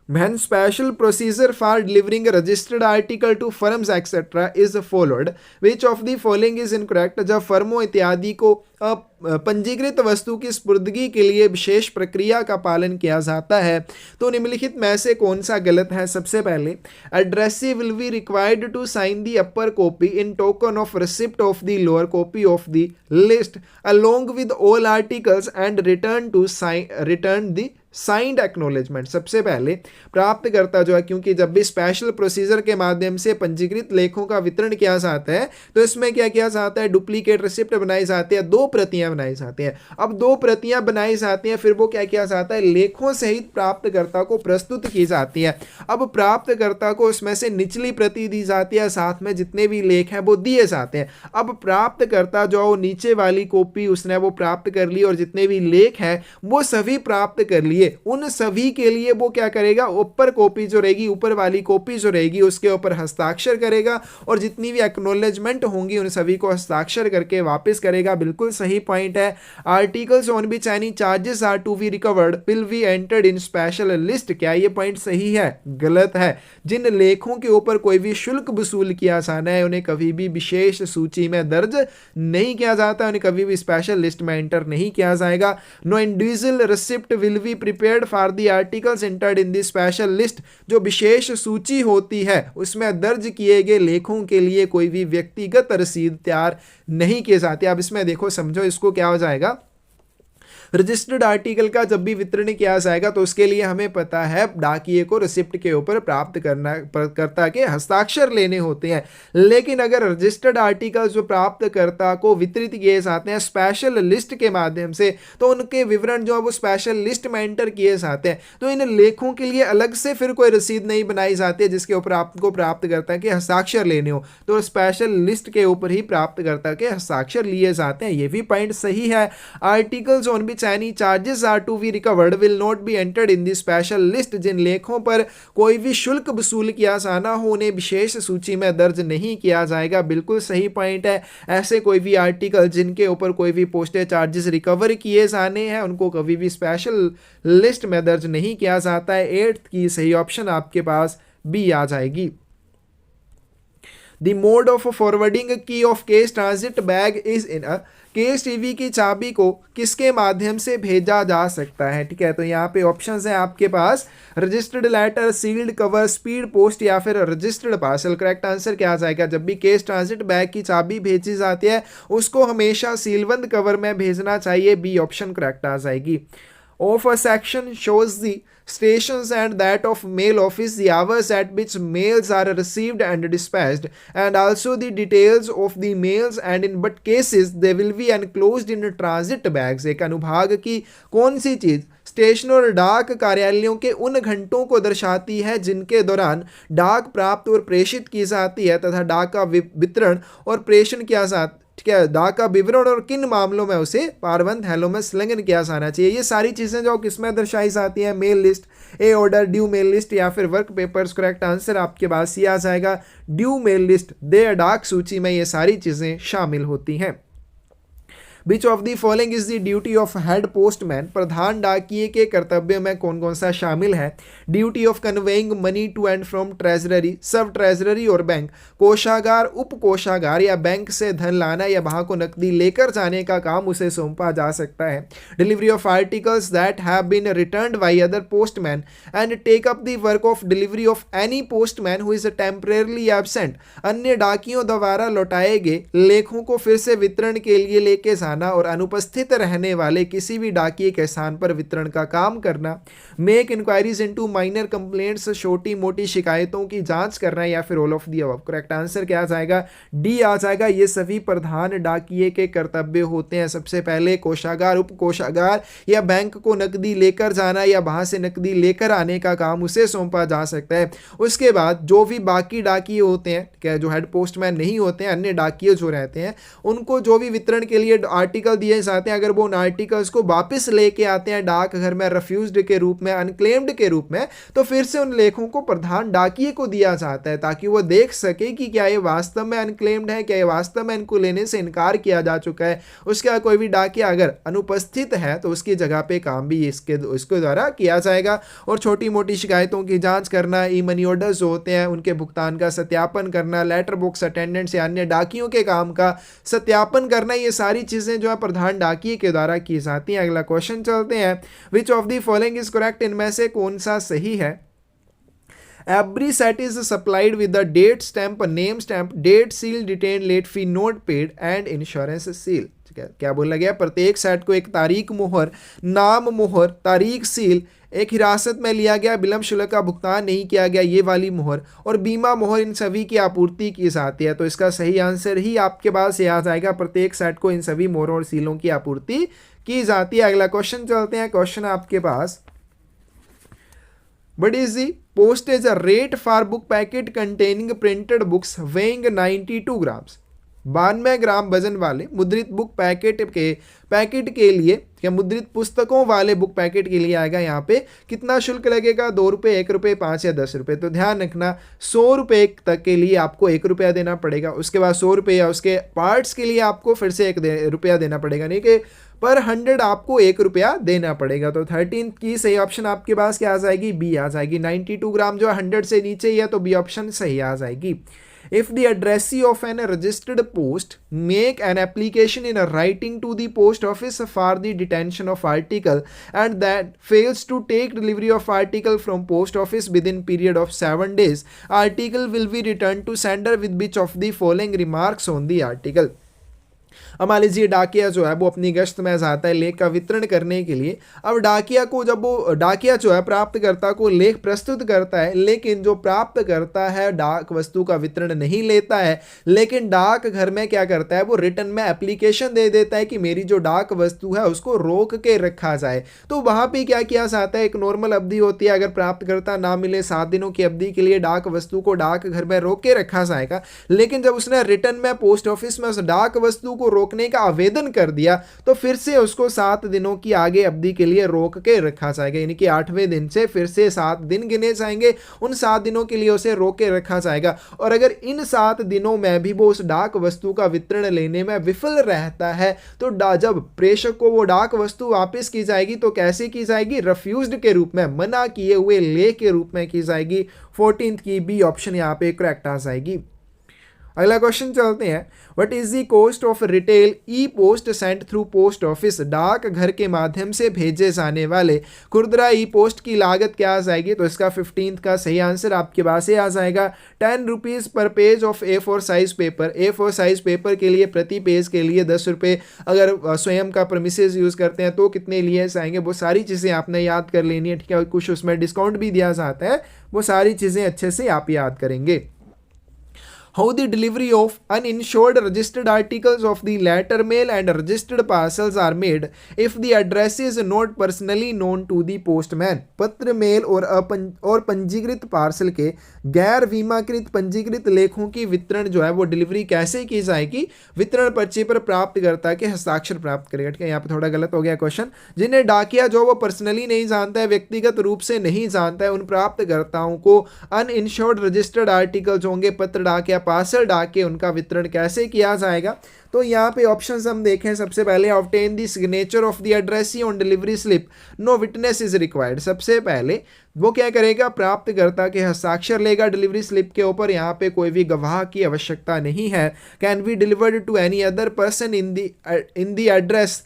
When special procedure for delivering a registered article to firms etc. is followed, which of the following is incorrect? जब फर्मों इत्यादि को पंजीकृत वस्तु की स्पुर्दगी के लिए विशेष प्रक्रिया का पालन किया जाता है तो निम्नलिखित में से कौन सा गलत है? सबसे पहले, addressee will be required to sign the upper copy in token of receipt of the lower copy of the list along with all articles and return the signed acknowledgement. सबसे पहले प्राप्तकर्ता जो है, क्योंकि जब भी स्पेशल प्रोसीजर के माध्यम से पंजीकृत लेखों का वितरण किया जाता है तो इसमें क्या किया जाता है, डुप्लीकेट रिसिप्ट बनाई जाती है, 2 प्रतियां बनाई जाती हैं। अब 2 प्रतियां बनाई जाती हैं, फिर वो क्या किया जाता है, लेखों सहित प्राप्तकर्ता को प्रस्तुत की जाती है। अब प्राप्तकर्ता को उसमें से निचली प्रति दी जाती है, साथ में जितने भी लेख हैं वो दिए जाते हैं। अब प्राप्तकर्ता जो वो नीचे वाली कॉपी उसने वो प्राप्त कर ली और जितने भी लेख हैं वो सभी प्राप्त कर लिए। उन सभी के लिए वो क्या करेगा, ऊपर कॉपी जो रहेगी, ऊपर वाली कॉपी जो रहेगी उसके ऊपर हस्ताक्षर करेगा और जितनी भी एक्नॉलेजमेंट होंगी उन सभी को हस्ताक्षर करके वापस करेगा। बिल्कुल सही पॉइंट है। Articles on which any charges are to be recovered will be entered in special list. क्या ये पॉइंट सही है? गलत है। जिन लेखों के ऊपर कोई भी शुल्क वसूल किया जाना है उन्हें कभी भी विशेष सूची में दर्ज नहीं किया जाता, उन्हें कभी भी स्पेशल लिस्ट में एंटर नहीं किया जाएगा। No individual receipt will be prepared for the articles entered in the special list. जो विशेष सूची होती है उसमें दर्ज किए गए लेखों के लिए कोई भी व्यक्तिगत रसीद तैयार नहीं किए जाते। अब इसमें देखो, समझो इसको क्या हो जाएगा, रजिस्टर्ड आर्टिकल का जब भी वितरण किया जाएगा तो उसके लिए हमें पता है डाकिये को रिसिप्ट के ऊपर प्राप्त करता के हस्ताक्षर लेने होते हैं। लेकिन अगर रजिस्टर्ड आर्टिकल जो प्राप्तकर्ता को वितरित किए जाते हैं स्पेशल लिस्ट के माध्यम से तो उनके विवरण जो है वो स्पेशल लिस्ट में एंटर किए जाते हैं। तो इन लेखों के लिए अलग से फिर कोई रसीद नहीं बनाई जाती है जिसके ऊपर आपको प्राप्तकर्ता के हस्ताक्षर लेने हो, तो स्पेशल लिस्ट के ऊपर ही प्राप्तकर्ता के हस्ताक्षर लिए जाते हैं। ये भी पॉइंट सही है। Articles on any charges are to be recovered will not be entered in the special list। जिन लेखों पर कोई भी शुल्क वसूल किया जाना हो उन्हें विशेष सूची में दर्ज नहीं किया जाएगा। बिल्कुल सही पॉइंट है। ऐसे कोई भी आर्टिकल जिनके ऊपर कोई भी पोस्टेज चार्जेस रिकवर किए जाने हैं उनको कभी भी स्पेशल लिस्ट में दर्ज नहीं किया जाता है। 8th की सही ऑप्शन आपके पास बी आ जाएगी। The mode of forwarding key of case transit bag is in a case TV की चाबी को किसके माध्यम से भेजा जा सकता है? ठीक है, तो यहाँ पे ऑप्शंस हैं आपके पास, registered letter, sealed cover, speed post या फिर रजिस्टर्ड पार्सल। करेक्ट आंसर क्या आ जाएगा? जब भी केस ट्रांजिट बैग की चाबी भेजी जाती है उसको हमेशा सीलबंद कवर में भेजना चाहिए। बी ऑप्शन करेक्ट आ जाएगी। Of a section shows the stations and that of mail office, the hours at which mails are received and dispatched, and also the details of the mails, and in but cases they will be enclosed in transit bags। एक अनुभाग की कौन सी चीज station और डाक कार्यालयों के उन घंटों को दर्शाती है जिनके दौरान डाक प्राप्त और प्रेषित की जाती है तथा डाक का वितरण और प्रेषण किया जाता, ठीक है, डाक का विवरण और किन मामलों में उसे पारबंद थैलों में संलग्न किया जाना चाहिए। ये सारी चीज़ें जो किसमें दर्शाई जाती हैं? मेल लिस्ट, ए ऑर्डर, ड्यू मेल लिस्ट या फिर वर्क पेपर्स। करेक्ट आंसर आपके पास ये आ जाएगा, ड्यू मेल लिस्ट। दे डाक सूची में ये सारी चीज़ें शामिल होती हैं। Which of the following is the duty of head postman? प्रधान डाकिये के कर्तव्य में कौन कौन सा शामिल है? Duty of conveying money to and from treasury, sub treasury और बैंक, कोषागार, उप कोषागार या बैंक से धन लाना या वहां को नकदी लेकर जाने का काम उसे सौंपा जा सकता है। Delivery of articles that have been returned by other postman and take up the work of delivery of any postman who is temporarily absent. अन्य डाकियों द्वारा लौटाए गए लेखों को फिर से वितरण के लिए लेके और अनुपस्थित रहने वाले किसी भी डाकिये के स्थान पर वितरण का काम करना। Make enquiries into minor complaints, छोटी मोटी शिकायतों की जांच करना या फिर all of the above. Correct answer क्या आ जाएगा? डी आ जाएगा। ये सभी प्रधान डाकिये के कर्तव्य होते हैं। सबसे पहले कोषागार, उप कोषागार या बैंक को नकदी लेकर जाना या वहां से नकदी लेकर आने का काम उसे सौंपा जा सकता है। उसके बाद जो भी बाकी डाकिये होते हैं, क्या जो हेड पोस्टमैन नहीं होते हैं, अन्य डाकिये जो रहते हैं, उनको जो भी वितरण के लिए आर्टिकल दिए जाते हैं, अगर वो उन आर्टिकल्स को वापस लेके आते हैं डाकघर में रिफ्यूज्ड के रूप में, अनक्लेम्ड के रूप में, तो फिर से उन लेखों को प्रधान डाकिए को दिया जाता है ताकि वो देख सके कि क्या ये वास्तव में अनक्लेम्ड है, क्या ये वास्तव में इनको लेने से इनकार किया जा चुका है। उसके बाद कोई भी डाकिया अगर अनुपस्थित है तो उसकी जगह पे काम भी इसके द्वारा किया जाएगा। और छोटी मोटी शिकायतों की जांच करना, ई मनी ऑर्डर्स जो होते हैं उनके भुगतान का सत्यापन करना, लेटर बॉक्स अटेंडेंट्स या अन्य डाकियों के काम का सत्यापन करना, ये सारी चीजें जो है प्रधान डाकिए के द्वारा की जाती हैं। अगला क्वेश्चन चलते हैं, विच of the following is correct, इनमें से कौन सा सही है। Every set is supplied with the date stamp, name stamp, date seal, detained late fee not paid and insurance seal। ठीक है, क्या बोला गया, प्रत्येक सेट को एक तारीख मोहर, नाम मोहर, तारीख सील, एक हिरासत में लिया गया, विलंब शुल्क का भुगतान नहीं किया गया ये वाली मोहर और बीमा मोहर, इन सभी की आपूर्ति की जाती है। तो इसका सही आंसर ही आपके पास ये आ जाएगा, प्रत्येक सेट को इन सभी मोहरों और सीलों की आपूर्ति की जाती है। अगला क्वेश्चन चलते हैं, क्वेश्चन आपके पास, What is the postage rate for book packet containing printed books weighing 92 grams? 92 ग्राम वजन वाले मुद्रित बुक पैकेट के लिए, क्या मुद्रित पुस्तकों वाले बुक पैकेट के लिए आएगा यहाँ पे कितना शुल्क लगेगा, 2 रुपये, 1 रुपये, 5 या 10 रुपये। तो ध्यान रखना 100 रुपये तक के लिए आपको 1 रुपया देना पड़ेगा, उसके बाद 100 रुपये या उसके पार्ट्स के लिए आपको फिर से 1 रुपया देना पड़ेगा, नहीं कि पर 100 आपको 1 रुपया देना पड़ेगा। तो 13 की सही ऑप्शन आपके पास क्या आ जाएगी, बी आ जाएगी। 92 ग्राम जो 100 से नीचे ही है तो बी ऑप्शन सही आ जाएगी। If the addressee of an registered post make an application in writing to the post office for the detention of article and that fails to take delivery of article from post office within period of 7 days, article will be returned to sender with which of the following remarks on the article। अब मान लीजिए डाकिया जो है वो अपनी गश्त में जाता है लेख का वितरण करने के लिए। अब डाकिया को जब वो डाकिया जो है प्राप्तकर्ता को लेख प्रस्तुत करता है, लेकिन जो प्राप्त करता है डाक वस्तु का वितरण नहीं लेता है, लेकिन डाक घर में क्या करता है, वो रिटर्न में एप्लीकेशन दे देता है कि मेरी जो डाक वस्तु है उसको रोक के रखा जाए। तो वहां पर क्या किया जाता है, एक नॉर्मल अवधि होती है, अगर प्राप्तकर्ता ना मिले 7 दिनों की अवधि के लिए डाक वस्तु को डाक घर में रोक के रखा जाएगा। लेकिन जब उसने रिटर्न में पोस्ट ऑफिस में उस डाक वस्तु को रोकने का आवेदन कर दिया तो फिर से उसको 7 दिनों की आगे अवधि के लिए रोक के रखा जाएगा, यानी कि 8वें दिन से फिर से 7 दिन गिने जाएंगे, उन 7 दिनों के लिए उसे रोक के रखा जाएगा। और अगर इन 7 दिनों में भी वो उस डाक वस्तु का वितरण लेने में विफल रहता है तो जब प्रेषक को वो डाक वस्तु वापस की जाएगी तो कैसे की जाएगी, रिफ्यूज्ड के रूप में, मना किए हुए लेख के रूप में की जाएगी। 14 की बी ऑप्शन यहाँ पे करेक्ट आ जाएगी। अगला क्वेश्चन चलते हैं, what is the cost of retail E post Saint through post office, डाक घर के माध्यम से भेजे जाने वाले खुदरा ई पोस्ट की लागत क्या आ जाएगी। तो इसका 15 का सही आंसर आपके पास ये आ जाएगा 10 रुपीज़ पर page of A4 size paper. A4 size paper के लिए प्रति पेज के लिए 10 रुपये, अगर स्वयं का प्रेमिसेस यूज़ करते हैं तो कितने लिए जाएंगे, वो सारी चीज़ें आपने याद कर लेनी है, ठीक है। कुछ उसमें डिस्काउंट भी दिया जाता है, वो सारी चीज़ें अच्छे से आप याद करेंगे। How the delivery of uninsured registered articles of the letter mail and registered parcels are made if the address is not personally known to the postman। पत्र मेल और पंजीकृत पार्सल के गैर बीमाकृत पंजीकृत लेखों की वितरण जो है वो डिलीवरी कैसे की जाएगी, वितरण पर्ची पर प्राप्तकर्ता के हस्ताक्षर प्राप्त करेगा। ठीक है, यहाँ पे थोड़ा गलत हो गया क्वेश्चन। जिन्हें डाकिया जो वो पर्सनली नहीं जानता है, व्यक्तिगत रूप से नहीं जानता है, उन प्राप्तकर्ताओं को अनइंश्योर्ड रजिस्टर्ड आर्टिकल्स होंगे, पत्र डाक या पार्सल डाक के उनका वितरण कैसे किया जाएगा। तो यहाँ पे ऑप्शंस हम देखें, सबसे पहले obtain the signature of the addressee on delivery slip, no witness is required. सबसे पहले वो क्या करेगा, प्राप्तकर्ता के हस्ताक्षर लेगा डिलीवरी स्लिप के ऊपर, यहाँ पे कोई भी गवाह की आवश्यकता नहीं है। Can be delivered to any other person in the address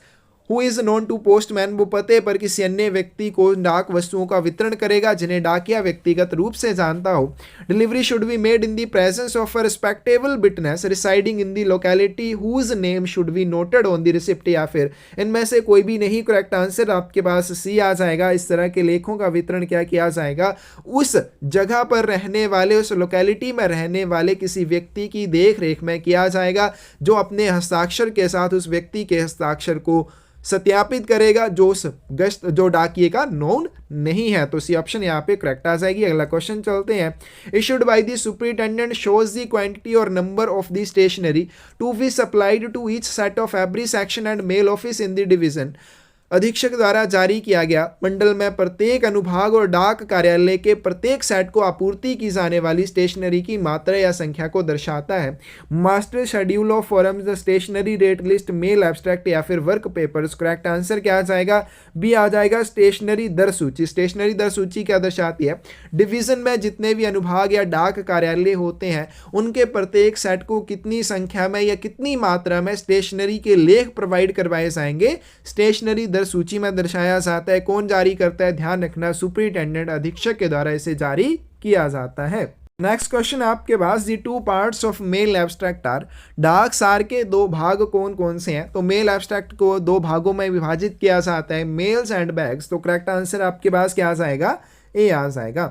who is known to postman, वो पते पर किसी अन्य व्यक्ति को डाक वस्तुओं का वितरण करेगा जिन्हें डाकिया व्यक्तिगत रूप से जानता हो। Delivery should be made in the presence of a respectable witness residing in the locality whose name should be noted on the receipt, या फिर इनमें से कोई भी नहीं। करेक्ट आंसर आपके पास सी आ जाएगा। इस तरह के लेखों का वितरण क्या किया जाएगा, उस जगह पर रहने वाले, उस लोकेलिटी में रहने वाले किसी व्यक्ति की देख रेख में किया जाएगा जो अपने हस्ताक्षर के साथ उस व्यक्ति के हस्ताक्षर को सत्यापित करेगा जो डाकिए का नोन नहीं है। तो सी ऑप्शन यहाँ पे करेक्ट आ जाएगी। अगला क्वेश्चन चलते हैं। Issued by the superintendent shows the quantity or number of the stationery to be supplied to each set of every section and mail office in the division. अधीक्षक द्वारा जारी किया गया मंडल में प्रत्येक अनुभाग और डाक कार्यालय के प्रत्येक सेट को आपूर्ति की जाने वाली स्टेशनरी की मात्रा या संख्या को दर्शाता है। Master schedule of forms, the stationery rate list, mail abstract या फिर वर्क पेपर्स। करेक्ट आंसर क्या आ जाएगा? बी आ जाएगा स्टेशनरी दर सूची। स्टेशनरी दर सूची क्या दर्शाती है? डिवीजन में जितने भी अनुभाग या डाक कार्यालय होते हैं उनके प्रत्येक सेट को कितनी संख्या में या कितनी मात्रा में स्टेशनरी के लेख प्रोवाइड करवाए जाएंगे, स्टेशनरी दर सूची में दर्शाया जाता है। कौन जारी करता है? ध्यान रखना, सुपरिटेंडेंट अधीक्षक के द्वारा इसे जारी किया जाता है। नेक्स्ट क्वेश्चन आपके पास, the two parts of mail abstract are. डाक सार के दो भाग कौन कौन से हैं? तो मेल एब्स्ट्रैक्ट को दो भागों में विभाजित किया जाता है, मेल्स एंड बैग्स। तो करेक्ट आंसर आपके पास क्या आ जाएगा? ए आ जाएगा।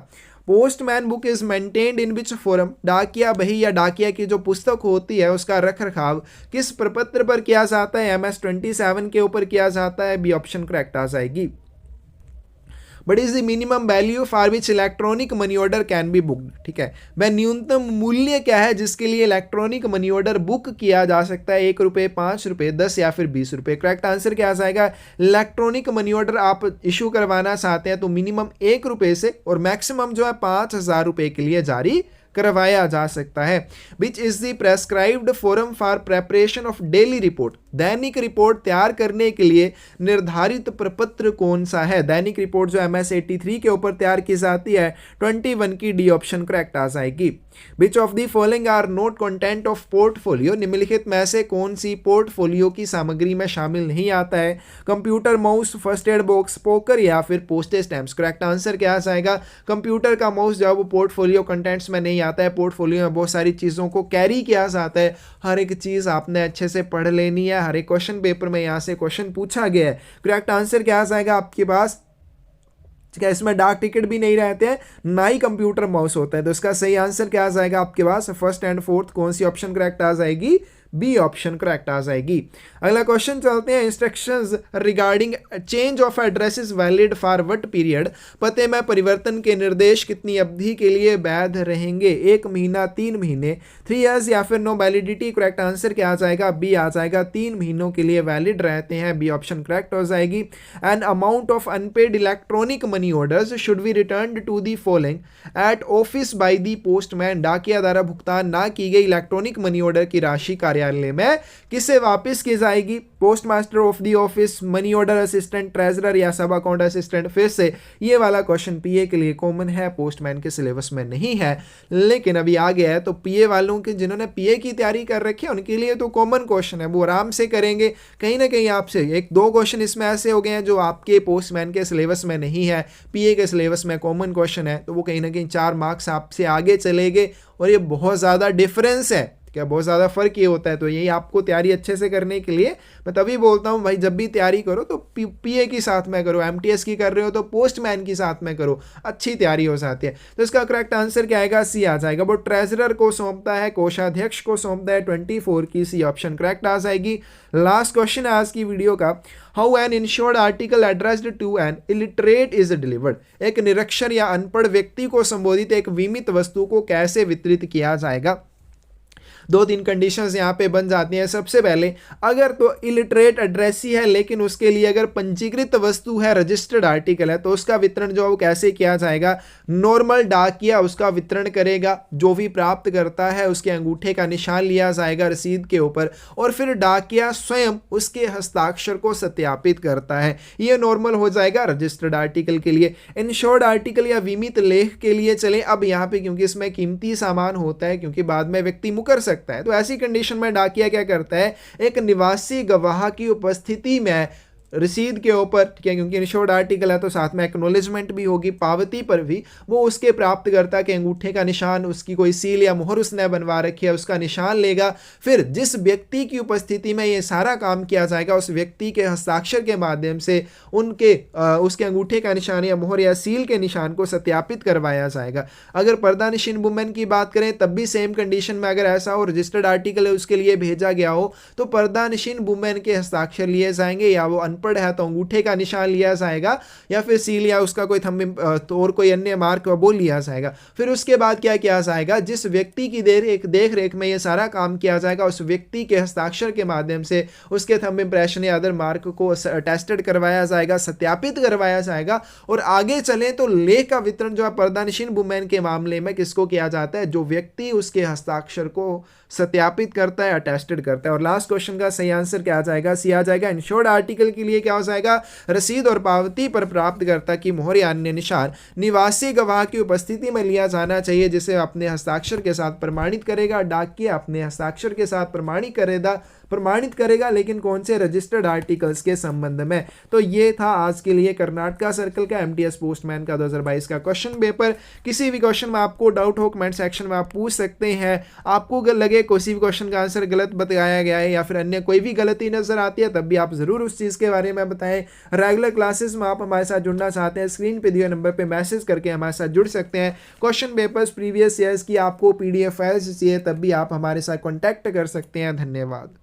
Postman book is maintained in which forum. डाकिया बही या डाकिया की जो पुस्तक होती है उसका रख रखाव किस प्रपत्र पर किया जाता है? MS 27 के ऊपर किया जाता है। बी ऑप्शन करेक्ट आ जाएगी। But is the minimum value for which electronic money order can be booked. ठीक है, वह न्यूनतम मूल्य क्या है जिसके लिए इलेक्ट्रॉनिक मनी ऑर्डर बुक किया जा सकता है? 1 रुपये, 5 रुपये, 10 या फिर 20 रुपये। करेक्ट आंसर क्या आ जाएगा? इलेक्ट्रॉनिक मनी ऑर्डर आप इशू करवाना चाहते हैं तो मिनिमम 1 रुपये से और मैक्सिमम जो है 5,000 रुपये के लिए जारी करवाया जा सकता है। Which is the prescribed forum for preparation of daily report. Dainik report तैयार करने के लिए निर्धारित प्रपत्र कौन सा है? दैनिक रिपोर्ट जो MS 83 के ऊपर तैयार की जाती है 21 की डी ऑप्शन करेक्ट आ जाएगी। Which of the following are not content of portfolio. निम्नलिखित में से कौन सी पोर्टफोलियो की सामग्री में शामिल नहीं आता है? Computer mouse, first aid box, poker या फिर पोस्टेज स्टैम्प्स। करेक्ट आंसर क्या आ जाएगा? कंप्यूटर का माउस जो है वो पोर्टफोलियो कंटेंट्स में नहीं आता है। पोर्टफोलियो में बहुत सारी चीज़ों को कैरी किया जाता है। हर एक चीज़ आपने अच्छे से पढ़ लेनी है। हर एक क्वेश्चन पेपर में यहाँ से क्वेश्चन पूछा गया है। करेक्ट आंसर क्या आ जाएगा आपके पास? क्या इसमें डाक टिकट भी नहीं रहते हैं, ना ही कंप्यूटर माउस होता है। तो इसका सही आंसर क्या आ जाएगा आपके पास? फर्स्ट एंड फोर्थ कौन सी ऑप्शन करेक्ट आ जाएगी? बी ऑप्शन करेक्ट आ जाएगी। अगला क्वेश्चन चलते हैं। Instructions regarding change of address is valid for what period. पते में परिवर्तन के निर्देश कितनी अवधि के लिए वैध रहेंगे? 1 महीना, 3 महीने, 3 ईयर्स या फिर नो वैलिडिटी। करेक्ट आंसर क्या आ जाएगा? बी आ जाएगा, 3 महीनों के लिए वैलिड रहते हैं। बी ऑप्शन करेक्ट हो जाएगी। An amount of unpaid electronic money orders should be returned to the following at office by the postman. डाकिया द्वारा भुगतान ना की गई इलेक्ट्रॉनिक मनी ऑर्डर की राशि कार्यालय में किसे वापस की जाएगी? Post master of the office, money order assistant, treasurer या सब अकाउंट असिस्टेंट। फिर से ये वाला क्वेश्चन पीए के लिए कॉमन है, पोस्टमैन के सिलेबस में नहीं है, लेकिन अभी आ गया है तो पीए वालों के जिन्होंने पीए की तैयारी कर रखी है उनके लिए तो कॉमन क्वेश्चन है, वो आराम से करेंगे। कहीं ना कहीं आपसे 1-2 क्वेश्चन इसमें ऐसे हो गए हैं जो आपके पोस्टमैन के सिलेबस में नहीं है, पीए के सिलेबस में कॉमन क्वेश्चन है, तो वो कहीं ना कहीं 4 मार्क्स आपसे आगे चले गए। और ये बहुत ज़्यादा डिफरेंस है, क्या बहुत ज़्यादा फ़र्क ये होता है। तो यही आपको तैयारी अच्छे से करने के लिए मैं तभी बोलता हूँ भाई, जब भी तैयारी करो तो पीए की साथ में करो, MTS की कर रहे हो तो पोस्टमैन की साथ में करो, अच्छी तैयारी हो जाती है। तो इसका करेक्ट आंसर क्या आएगा? सी आ जाएगा। वो ट्रेजरर को सौंपता है, कोषाध्यक्ष को सौंपता है। 24 की सी ऑप्शन करेक्ट आ जाएगी। लास्ट क्वेश्चन है आज की वीडियो का। How an insured article addressed to an illiterate is delivered. एक निरक्षर या अनपढ़ व्यक्ति को संबोधित एक बीमित वस्तु को कैसे वितरित किया जाएगा? 2-3 कंडीशंस यहाँ पे बन जाती हैं। सबसे पहले, अगर तो इलिटरेट एड्रेस ही है लेकिन उसके लिए अगर पंजीकृत वस्तु है, रजिस्टर्ड आर्टिकल है, तो उसका वितरण जो है वो कैसे किया जाएगा? नॉर्मल डाकिया उसका वितरण करेगा। जो भी प्राप्त करता है उसके अंगूठे का निशान लिया जाएगा रसीद के ऊपर और फिर डाकिया स्वयं उसके हस्ताक्षर को सत्यापित करता है। ये नॉर्मल हो जाएगा रजिस्टर्ड आर्टिकल के लिए। इंश्योर्ड आर्टिकल या बीमित लेख के लिए चले, अब यहाँ पे क्योंकि इसमें कीमती सामान होता है, क्योंकि बाद में व्यक्ति मुकर सकता है, तो ऐसी कंडीशन में डाकिया क्या करता है? एक निवासी गवाह की उपस्थिति में रसीद के ऊपर, ठीक है, क्योंकि इंश्योर्ड आर्टिकल है तो साथ में एक्नॉलेजमेंट भी होगी, पावती पर भी वो उसके प्राप्तकर्ता के अंगूठे का निशान, उसकी कोई सील या मोहर उसने बनवा रखी है, उसका निशान लेगा। फिर जिस व्यक्ति की उपस्थिति में ये सारा काम किया जाएगा उस व्यक्ति के हस्ताक्षर के माध्यम से उसके अंगूठे का निशान या मोहर या सील के निशान को सत्यापित करवाया जाएगा। अगर प्रदानशील वुमेन की बात करें तब भी सेम कंडीशन में अगर ऐसा हो, रजिस्टर्ड आर्टिकल है उसके लिए भेजा गया हो, तो प्रदानशील वुमेन के हस्ताक्षर लिए जाएंगे या वो अनपढ़ है तो अंगूठे का निशान लिया जाएगा, या फिर सील या उसका कोई थंब तो और कोई अन्य मार्क वो लिया जाएगा। फिर उसके बाद क्या किया जाएगा, जिस व्यक्ति की देख रेख में ये सारा काम किया जाएगा उस व्यक्ति के हस्ताक्षर के माध्यम से उसके थंब इंप्रेशन या अदर मार्क को टेस्टेड करवाया जाएगा, सत्यापित करवाया जाएगा। और आगे चले तो लेख का वितरण जो है पर्दानिशीन वुमेन के मामले में किसको किया जाता है, जो व्यक्ति उसके हस्ताक्षर को सत्यापित करता है, अटेस्टेड करता है। और लास्ट क्वेश्चन का सही आंसर क्या आ जाएगा, सी आ जाएगा। इंश्योर्ड आर्टिकल के लिए क्या हो जाएगा, रसीद और पावती पर प्राप्तकर्ता की मोहर या अन्य निशान निवासी गवाह की उपस्थिति में लिया जाना चाहिए, जिसे अपने हस्ताक्षर के साथ प्रमाणित करेगा। डाकिया अपने हस्ताक्षर के साथ प्रमाणित करेगा, लेकिन कौन से रजिस्टर्ड आर्टिकल्स के संबंध में। तो ये था आज के लिए कर्नाटका सर्कल का एमटीएस पोस्टमैन का 2022 का क्वेश्चन पेपर। किसी भी क्वेश्चन में आपको डाउट हो कमेंट सेक्शन में आप पूछ सकते हैं। आपको लगे किसी भी क्वेश्चन का आंसर गलत बताया गया है या फिर अन्य कोई भी गलती नजर आती है, तब भी आप जरूर उस चीज के बारे में बताएं। रेगुलर क्लासेस में आप हमारे साथ जुड़ना चाहते हैं, स्क्रीन पे दिए नंबर पे मैसेज करके हमारे साथ जुड़ सकते हैं। क्वेश्चन पेपर्स प्रीवियस ईयर्स की आपको पीडीएफ फाइल्स चाहिए, तब भी आप हमारे साथ कॉन्टैक्ट कर सकते हैं। धन्यवाद।